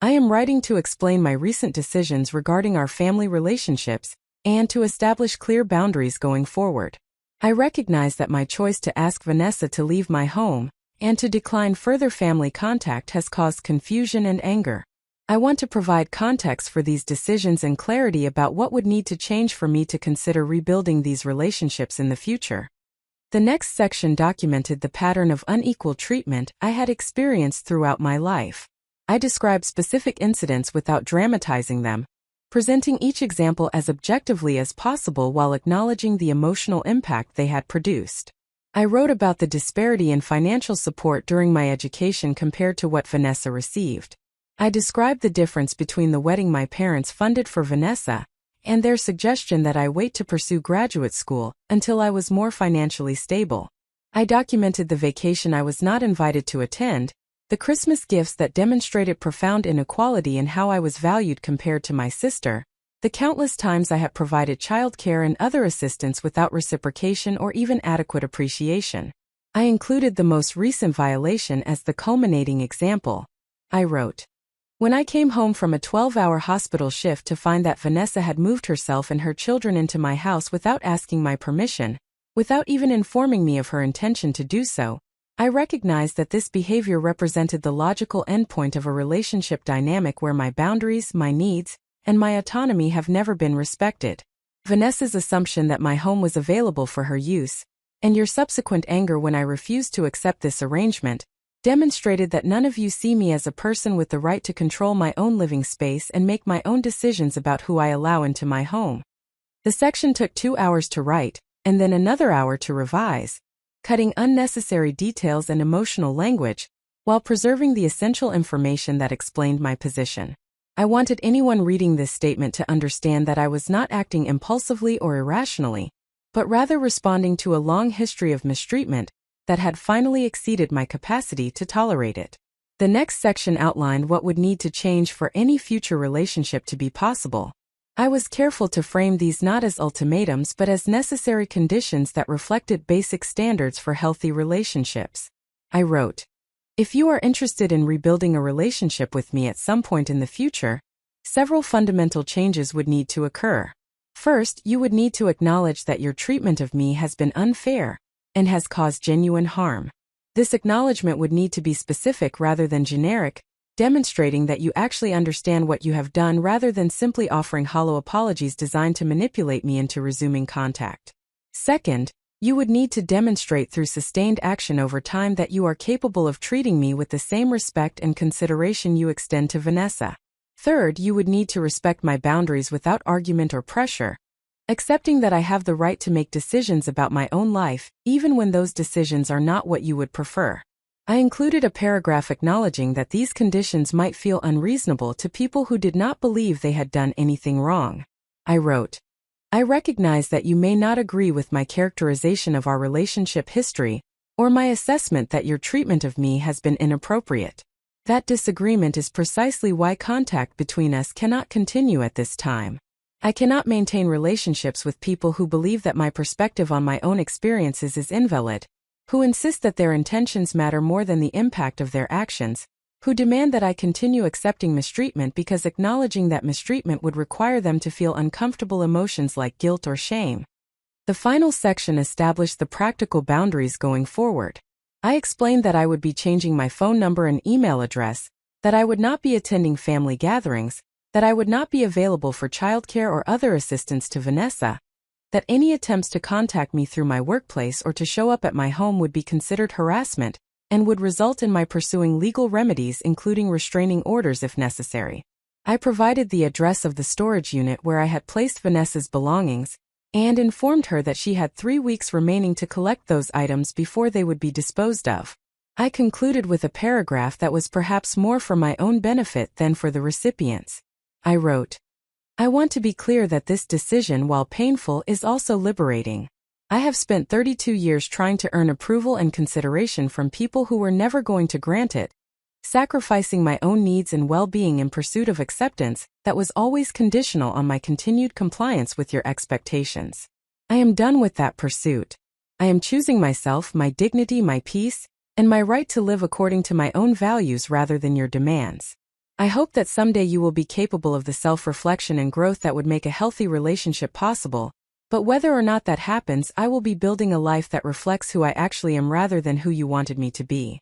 "I am writing to explain my recent decisions regarding our family relationships and to establish clear boundaries going forward. I recognize that my choice to ask Vanessa to leave my home and to decline further family contact has caused confusion and anger. I want to provide context for these decisions and clarity about what would need to change for me to consider rebuilding these relationships in the future." The next section documented the pattern of unequal treatment I had experienced throughout my life. I described specific incidents without dramatizing them, presenting each example as objectively as possible while acknowledging the emotional impact they had produced. I wrote about the disparity in financial support during my education compared to what Vanessa received. I described the difference between the wedding my parents funded for Vanessa and their suggestion that I wait to pursue graduate school until I was more financially stable. I documented the vacation I was not invited to attend, the Christmas gifts that demonstrated profound inequality in how I was valued compared to my sister, the countless times I had provided childcare and other assistance without reciprocation or even adequate appreciation. I included the most recent violation as the culminating example. I wrote, "When I came home from a 12-hour hospital shift to find that Vanessa had moved herself and her children into my house without asking my permission, without even informing me of her intention to do so, I recognized that this behavior represented the logical endpoint of a relationship dynamic where my boundaries, my needs, and my autonomy have never been respected. Vanessa's assumption that my home was available for her use, and your subsequent anger when I refused to accept this arrangement, demonstrated that none of you see me as a person with the right to control my own living space and make my own decisions about who I allow into my home." The section took 2 hours to write, and then another hour to revise, cutting unnecessary details and emotional language, while preserving the essential information that explained my position. I wanted anyone reading this statement to understand that I was not acting impulsively or irrationally, but rather responding to a long history of mistreatment that had finally exceeded my capacity to tolerate it. The next section outlined what would need to change for any future relationship to be possible. I was careful to frame these not as ultimatums but as necessary conditions that reflected basic standards for healthy relationships. I wrote, "If you are interested in rebuilding a relationship with me at some point in the future, several fundamental changes would need to occur. First, you would need to acknowledge that your treatment of me has been unfair and has caused genuine harm. This acknowledgement would need to be specific rather than generic, demonstrating that you actually understand what you have done rather than simply offering hollow apologies designed to manipulate me into resuming contact. Second, you would need to demonstrate through sustained action over time that you are capable of treating me with the same respect and consideration you extend to Vanessa. Third, you would need to respect my boundaries without argument or pressure, accepting that I have the right to make decisions about my own life, even when those decisions are not what you would prefer." I included a paragraph acknowledging that these conditions might feel unreasonable to people who did not believe they had done anything wrong. I wrote, "I recognize that you may not agree with my characterization of our relationship history, or my assessment that your treatment of me has been inappropriate. That disagreement is precisely why contact between us cannot continue at this time. I cannot maintain relationships with people who believe that my perspective on my own experiences is invalid, who insist that their intentions matter more than the impact of their actions, who demand that I continue accepting mistreatment because acknowledging that mistreatment would require them to feel uncomfortable emotions like guilt or shame." The final section established the practical boundaries going forward. I explained that I would be changing my phone number and email address, that I would not be attending family gatherings, that I would not be available for childcare or other assistance to Vanessa, that any attempts to contact me through my workplace or to show up at my home would be considered harassment and would result in my pursuing legal remedies including restraining orders if necessary. I provided the address of the storage unit where I had placed Vanessa's belongings and informed her that she had 3 weeks remaining to collect those items before they would be disposed of. I concluded with a paragraph that was perhaps more for my own benefit than for the recipients. I wrote, "I want to be clear that this decision, while painful, is also liberating. I have spent 32 years trying to earn approval and consideration from people who were never going to grant it, sacrificing my own needs and well-being in pursuit of acceptance that was always conditional on my continued compliance with your expectations. I am done with that pursuit. I am choosing myself, my dignity, my peace, and my right to live according to my own values rather than your demands. I hope that someday you will be capable of the self-reflection and growth that would make a healthy relationship possible, but whether or not that happens, I will be building a life that reflects who I actually am rather than who you wanted me to be."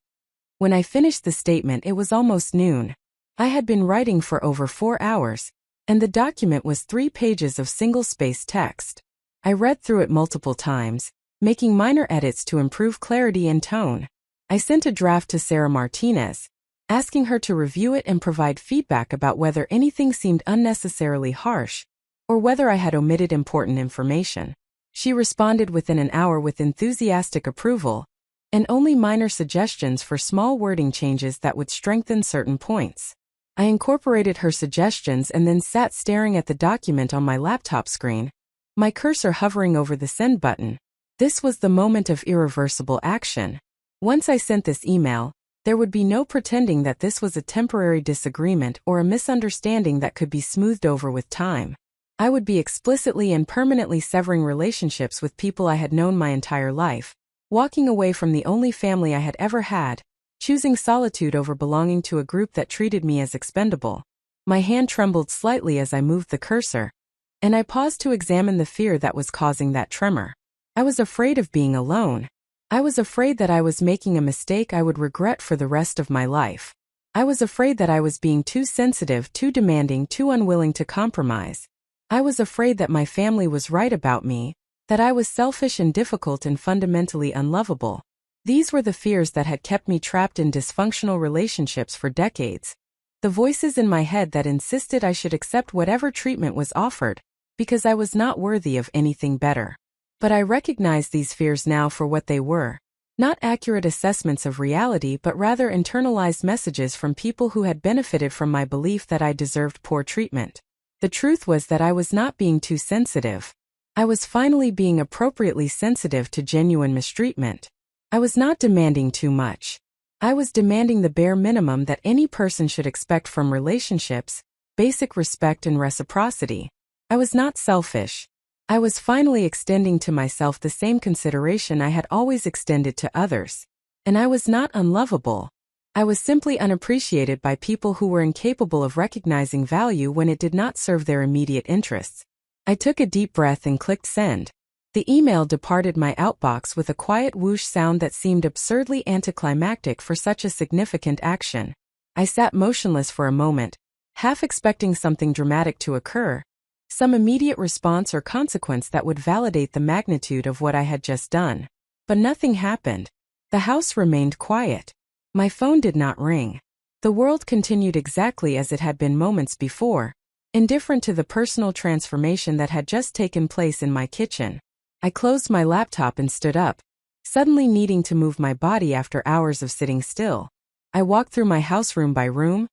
When I finished the statement, it was almost noon. I had been writing for over 4 hours, and the document was 3 pages of single-spaced text. I read through it multiple times, making minor edits to improve clarity and tone. I sent a draft to Sarah Martinez, asking her to review it and provide feedback about whether anything seemed unnecessarily harsh or whether I had omitted important information. She responded within an hour with enthusiastic approval and only minor suggestions for small wording changes that would strengthen certain points. I incorporated her suggestions and then sat staring at the document on my laptop screen, my cursor hovering over the send button. This was the moment of irreversible action. Once I sent this email, there would be no pretending that this was a temporary disagreement or a misunderstanding that could be smoothed over with time. I would be explicitly and permanently severing relationships with people I had known my entire life, walking away from the only family I had ever had, choosing solitude over belonging to a group that treated me as expendable. My hand trembled slightly as I moved the cursor, and I paused to examine the fear that was causing that tremor. I was afraid of being alone. I was afraid that I was making a mistake I would regret for the rest of my life. I was afraid that I was being too sensitive, too demanding, too unwilling to compromise. I was afraid that my family was right about me, that I was selfish and difficult and fundamentally unlovable. These were the fears that had kept me trapped in dysfunctional relationships for decades. The voices in my head that insisted I should accept whatever treatment was offered, because I was not worthy of anything better. But I recognize these fears now for what they were. Not accurate assessments of reality, but rather internalized messages from people who had benefited from my belief that I deserved poor treatment. The truth was that I was not being too sensitive. I was finally being appropriately sensitive to genuine mistreatment. I was not demanding too much. I was demanding the bare minimum that any person should expect from relationships: basic respect and reciprocity. I was not selfish. I was finally extending to myself the same consideration I had always extended to others. And I was not unlovable. I was simply unappreciated by people who were incapable of recognizing value when it did not serve their immediate interests. I took a deep breath and clicked send. The email departed my outbox with a quiet whoosh sound that seemed absurdly anticlimactic for such a significant action. I sat motionless for a moment, half expecting something dramatic to occur, some immediate response or consequence that would validate the magnitude of what I had just done. But nothing happened. The house remained quiet. My phone did not ring. The world continued exactly as it had been moments before, indifferent to the personal transformation that had just taken place in my kitchen. I closed my laptop and stood up, suddenly needing to move my body after hours of sitting still. I walked through my house room by room,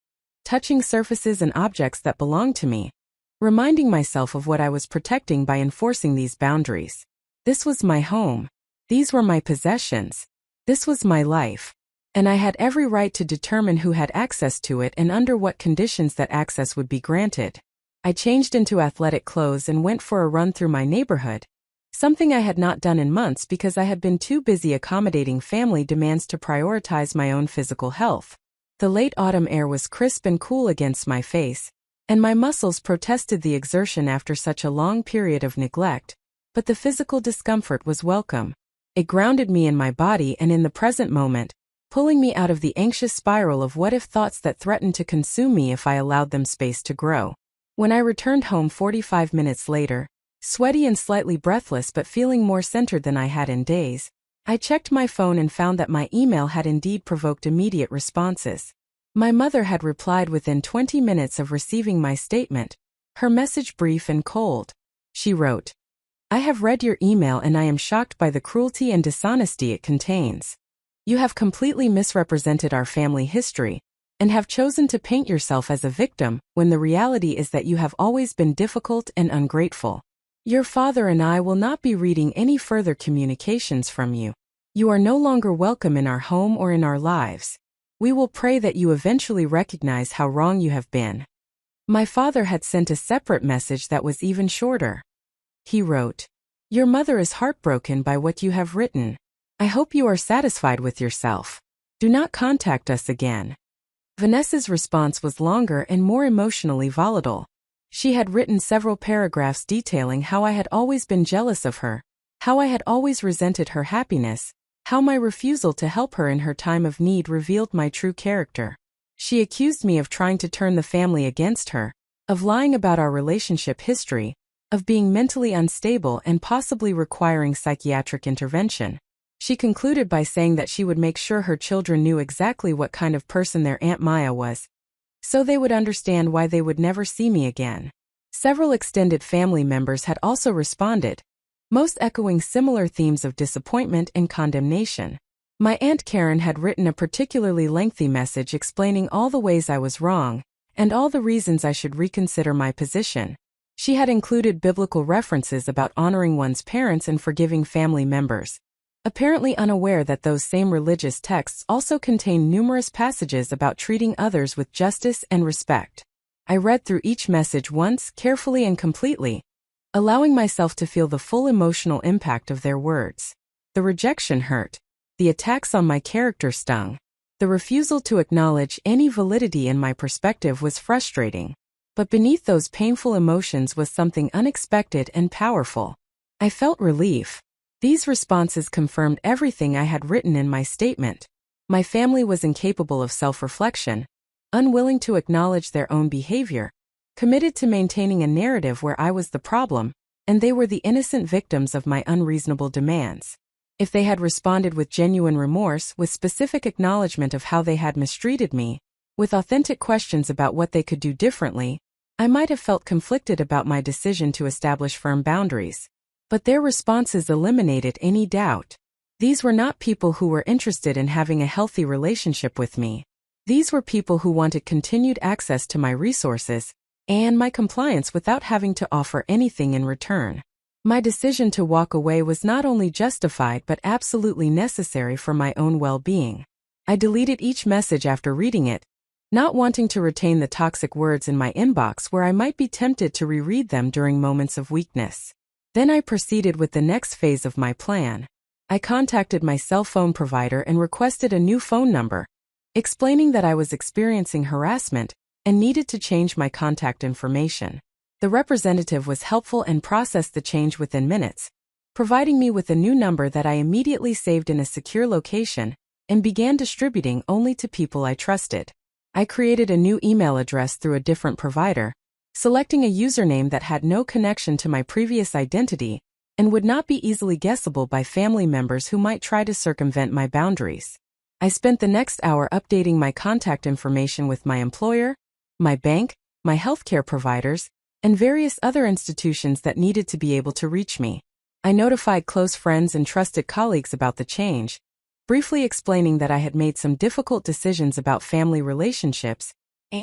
touching surfaces and objects that belonged to me, reminding myself of what I was protecting by enforcing these boundaries. This was my home. These were my possessions. This was my life. And I had every right to determine who had access to it and under what conditions that access would be granted. I changed into athletic clothes and went for a run through my neighborhood, something I had not done in months because I had been too busy accommodating family demands to prioritize my own physical health. The late autumn air was crisp and cool against my face, and my muscles protested the exertion after such a long period of neglect, but the physical discomfort was welcome. It grounded me in my body and in the present moment, pulling me out of the anxious spiral of what-if thoughts that threatened to consume me if I allowed them space to grow. When I returned home 45 minutes later, sweaty and slightly breathless but feeling more centered than I had in days, I checked my phone and found that my email had indeed provoked immediate responses. My mother had replied within 20 minutes of receiving my statement, her message brief and cold. She wrote, "I have read your email and I am shocked by the cruelty and dishonesty it contains. You have completely misrepresented our family history, and have chosen to paint yourself as a victim when the reality is that you have always been difficult and ungrateful. Your father and I will not be reading any further communications from you. You are no longer welcome in our home or in our lives. We will pray that you eventually recognize how wrong you have been." My father had sent a separate message that was even shorter. He wrote, "Your mother is heartbroken by what you have written. I hope you are satisfied with yourself. Do not contact us again." Vanessa's response was longer and more emotionally volatile. She had written several paragraphs detailing how I had always been jealous of her, how I had always resented her happiness, how my refusal to help her in her time of need revealed my true character. She accused me of trying to turn the family against her, of lying about our relationship history, of being mentally unstable and possibly requiring psychiatric intervention. She concluded by saying that she would make sure her children knew exactly what kind of person their Aunt Maya was, so they would understand why they would never see me again. Several extended family members had also responded, most echoing similar themes of disappointment and condemnation. My Aunt Karen had written a particularly lengthy message explaining all the ways I was wrong, and all the reasons I should reconsider my position. She had included biblical references about honoring one's parents and forgiving family members, apparently unaware that those same religious texts also contain numerous passages about treating others with justice and respect. I read through each message once, carefully and completely, allowing myself to feel the full emotional impact of their words. The rejection hurt. The attacks on my character stung. The refusal to acknowledge any validity in my perspective was frustrating. But beneath those painful emotions was something unexpected and powerful. I felt relief. These responses confirmed everything I had written in my statement. My family was incapable of self-reflection, unwilling to acknowledge their own behavior, committed to maintaining a narrative where I was the problem, and they were the innocent victims of my unreasonable demands. If they had responded with genuine remorse, with specific acknowledgement of how they had mistreated me, with authentic questions about what they could do differently, I might have felt conflicted about my decision to establish firm boundaries. But their responses eliminated any doubt. These were not people who were interested in having a healthy relationship with me. These were people who wanted continued access to my resources and my compliance without having to offer anything in return. My decision to walk away was not only justified but absolutely necessary for my own well-being. I deleted each message after reading it, not wanting to retain the toxic words in my inbox where I might be tempted to reread them during moments of weakness. Then I proceeded with the next phase of my plan. I contacted my cell phone provider and requested a new phone number, explaining that I was experiencing harassment and needed to change my contact information. The representative was helpful and processed the change within minutes, providing me with a new number that I immediately saved in a secure location and began distributing only to people I trusted. I created a new email address through a different provider, selecting a username that had no connection to my previous identity and would not be easily guessable by family members who might try to circumvent my boundaries. I spent the next hour updating my contact information with my employer, my bank, my healthcare providers, and various other institutions that needed to be able to reach me. I notified close friends and trusted colleagues about the change, briefly explaining that I had made some difficult decisions about family relationships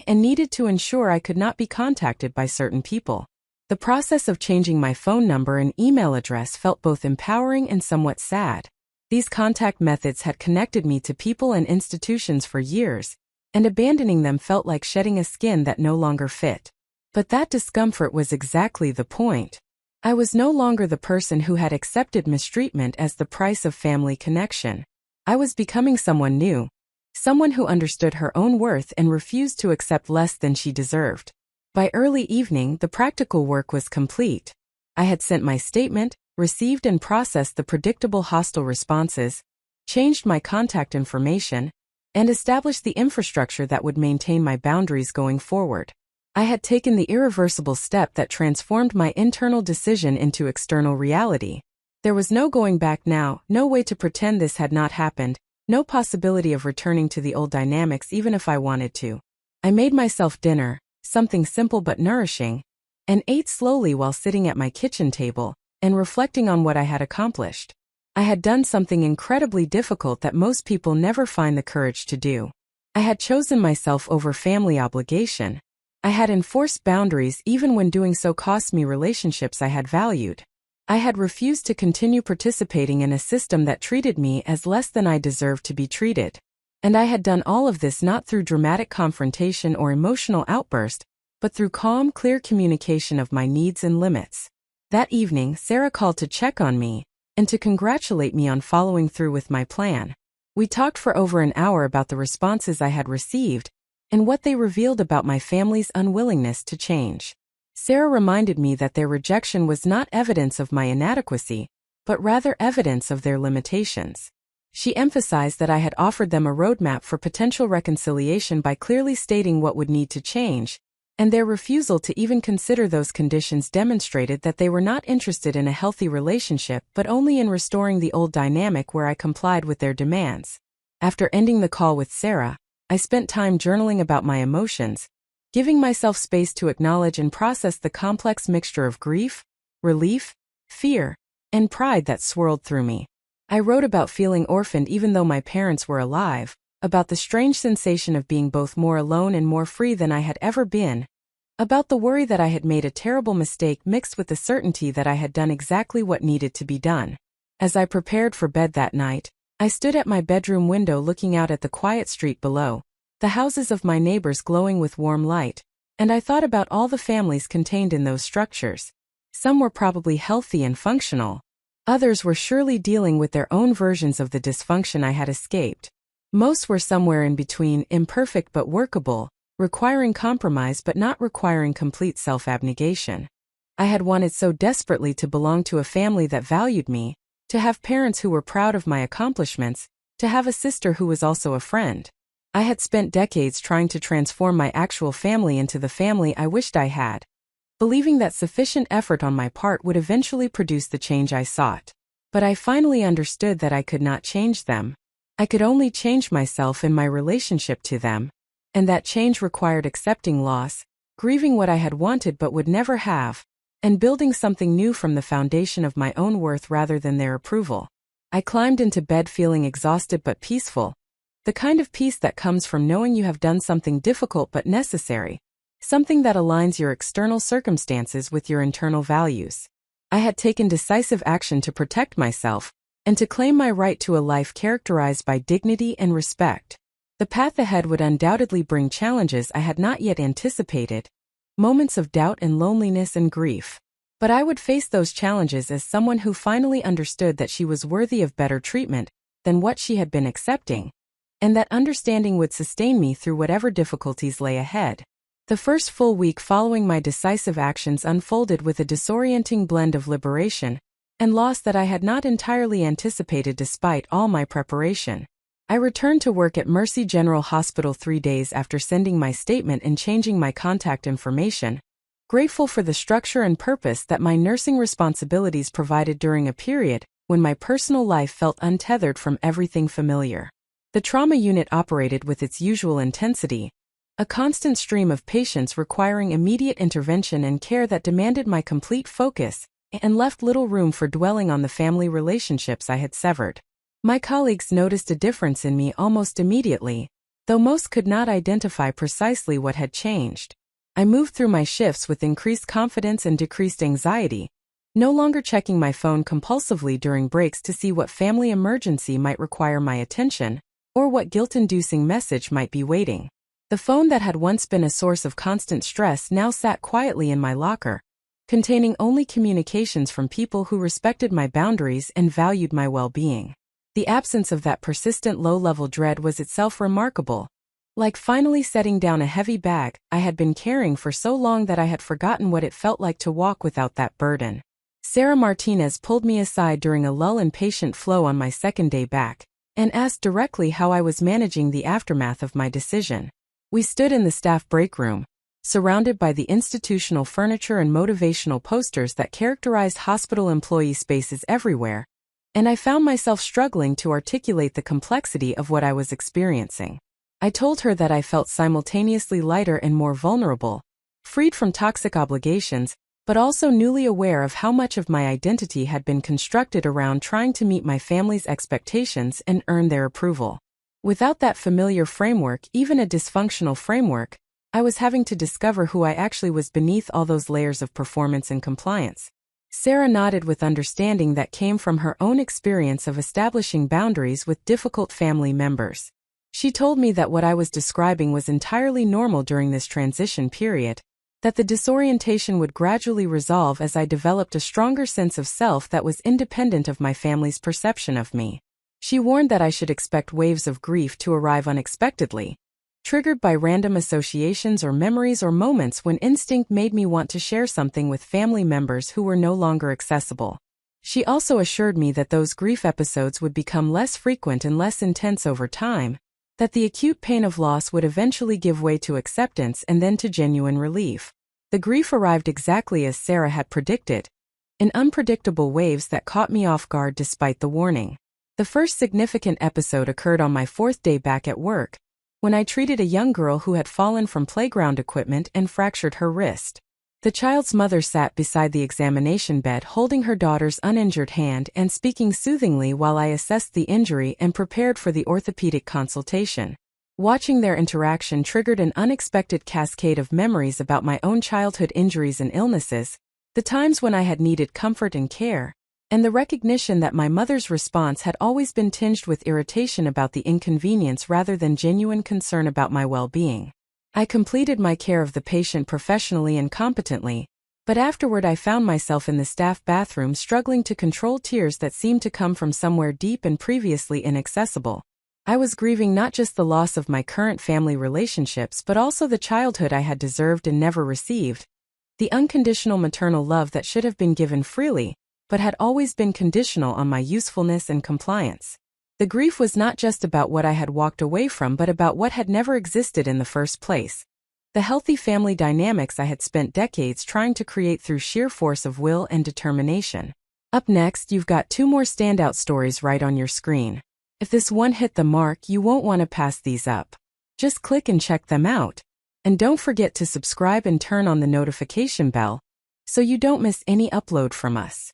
and needed to ensure I could not be contacted by certain people. The process of changing my phone number and email address felt both empowering and somewhat sad. These contact methods had connected me to people and institutions for years, and abandoning them felt like shedding a skin that no longer fit. But that discomfort was exactly the point. I was no longer the person who had accepted mistreatment as the price of family connection. I was becoming someone new, someone who understood her own worth and refused to accept less than she deserved. By early evening, the practical work was complete. I had sent my statement, received and processed the predictable hostile responses, changed my contact information, and established the infrastructure that would maintain my boundaries going forward. I had taken the irreversible step that transformed my internal decision into external reality. There was no going back now, no way to pretend this had not happened, no possibility of returning to the old dynamics even if I wanted to. I made myself dinner, something simple but nourishing, and ate slowly while sitting at my kitchen table and reflecting on what I had accomplished. I had done something incredibly difficult that most people never find the courage to do. I had chosen myself over family obligation. I had enforced boundaries even when doing so cost me relationships I had valued. I had refused to continue participating in a system that treated me as less than I deserved to be treated. And I had done all of this not through dramatic confrontation or emotional outburst, but through calm, clear communication of my needs and limits. That evening, Sarah called to check on me and to congratulate me on following through with my plan. We talked for over an hour about the responses I had received and what they revealed about my family's unwillingness to change. Sarah reminded me that their rejection was not evidence of my inadequacy, but rather evidence of their limitations. She emphasized that I had offered them a roadmap for potential reconciliation by clearly stating what would need to change, and their refusal to even consider those conditions demonstrated that they were not interested in a healthy relationship but only in restoring the old dynamic where I complied with their demands. After ending the call with Sarah, I spent time journaling about my emotions, giving myself space to acknowledge and process the complex mixture of grief, relief, fear, and pride that swirled through me. I wrote about feeling orphaned even though my parents were alive, about the strange sensation of being both more alone and more free than I had ever been, about the worry that I had made a terrible mistake mixed with the certainty that I had done exactly what needed to be done. As I prepared for bed that night, I stood at my bedroom window looking out at the quiet street below, the houses of my neighbors glowing with warm light, and I thought about all the families contained in those structures. Some were probably healthy and functional. Others were surely dealing with their own versions of the dysfunction I had escaped. Most were somewhere in between, imperfect but workable, requiring compromise but not requiring complete self-abnegation. I had wanted so desperately to belong to a family that valued me, to have parents who were proud of my accomplishments, to have a sister who was also a friend. I had spent decades trying to transform my actual family into the family I wished I had, believing that sufficient effort on my part would eventually produce the change I sought. But I finally understood that I could not change them. I could only change myself in my relationship to them, and that change required accepting loss, grieving what I had wanted but would never have, and building something new from the foundation of my own worth rather than their approval. I climbed into bed feeling exhausted but peaceful, the kind of peace that comes from knowing you have done something difficult but necessary, something that aligns your external circumstances with your internal values. I had taken decisive action to protect myself, and to claim my right to a life characterized by dignity and respect. The path ahead would undoubtedly bring challenges I had not yet anticipated, moments of doubt and loneliness and grief. But I would face those challenges as someone who finally understood that she was worthy of better treatment than what she had been accepting, and that understanding would sustain me through whatever difficulties lay ahead. The first full week following my decisive actions unfolded with a disorienting blend of liberation and loss that I had not entirely anticipated despite all my preparation. I returned to work at Mercy General Hospital 3 days after sending my statement and changing my contact information, grateful for the structure and purpose that my nursing responsibilities provided during a period when my personal life felt untethered from everything familiar. The trauma unit operated with its usual intensity, a constant stream of patients requiring immediate intervention and care that demanded my complete focus and left little room for dwelling on the family relationships I had severed. My colleagues noticed a difference in me almost immediately, though most could not identify precisely what had changed. I moved through my shifts with increased confidence and decreased anxiety, no longer checking my phone compulsively during breaks to see what family emergency might require my attention, or what guilt-inducing message might be waiting. The phone that had once been a source of constant stress now sat quietly in my locker, containing only communications from people who respected my boundaries and valued my well-being. The absence of that persistent low-level dread was itself remarkable. Like finally setting down a heavy bag I had been carrying for so long that I had forgotten what it felt like to walk without that burden. Sarah Martinez pulled me aside during a lull in patient flow on my second day back, and asked directly how I was managing the aftermath of my decision. We stood in the staff break room, surrounded by the institutional furniture and motivational posters that characterized hospital employee spaces everywhere, and I found myself struggling to articulate the complexity of what I was experiencing. I told her that I felt simultaneously lighter and more vulnerable, freed from toxic obligations, but also newly aware of how much of my identity had been constructed around trying to meet my family's expectations and earn their approval. Without that familiar framework, even a dysfunctional framework, I was having to discover who I actually was beneath all those layers of performance and compliance. Sarah nodded with understanding that came from her own experience of establishing boundaries with difficult family members. She told me that what I was describing was entirely normal during this transition period, that the disorientation would gradually resolve as I developed a stronger sense of self that was independent of my family's perception of me. She warned that I should expect waves of grief to arrive unexpectedly, triggered by random associations or memories or moments when instinct made me want to share something with family members who were no longer accessible. She also assured me that those grief episodes would become less frequent and less intense over time, that the acute pain of loss would eventually give way to acceptance and then to genuine relief. The grief arrived exactly as Sarah had predicted, in unpredictable waves that caught me off guard despite the warning. The first significant episode occurred on my 4th day back at work, when I treated a young girl who had fallen from playground equipment and fractured her wrist. The child's mother sat beside the examination bed holding her daughter's uninjured hand and speaking soothingly while I assessed the injury and prepared for the orthopedic consultation. Watching their interaction triggered an unexpected cascade of memories about my own childhood injuries and illnesses, the times when I had needed comfort and care, and the recognition that my mother's response had always been tinged with irritation about the inconvenience rather than genuine concern about my well-being. I completed my care of the patient professionally and competently, but afterward I found myself in the staff bathroom struggling to control tears that seemed to come from somewhere deep and previously inaccessible. I was grieving not just the loss of my current family relationships but also the childhood I had deserved and never received, the unconditional maternal love that should have been given freely, but had always been conditional on my usefulness and compliance. The grief was not just about what I had walked away from but about what had never existed in the first place. The healthy family dynamics I had spent decades trying to create through sheer force of will and determination. Up next, you've got 2 more standout stories right on your screen. If this one hit the mark, you won't want to pass these up. Just click and check them out. And don't forget to subscribe and turn on the notification bell so you don't miss any upload from us.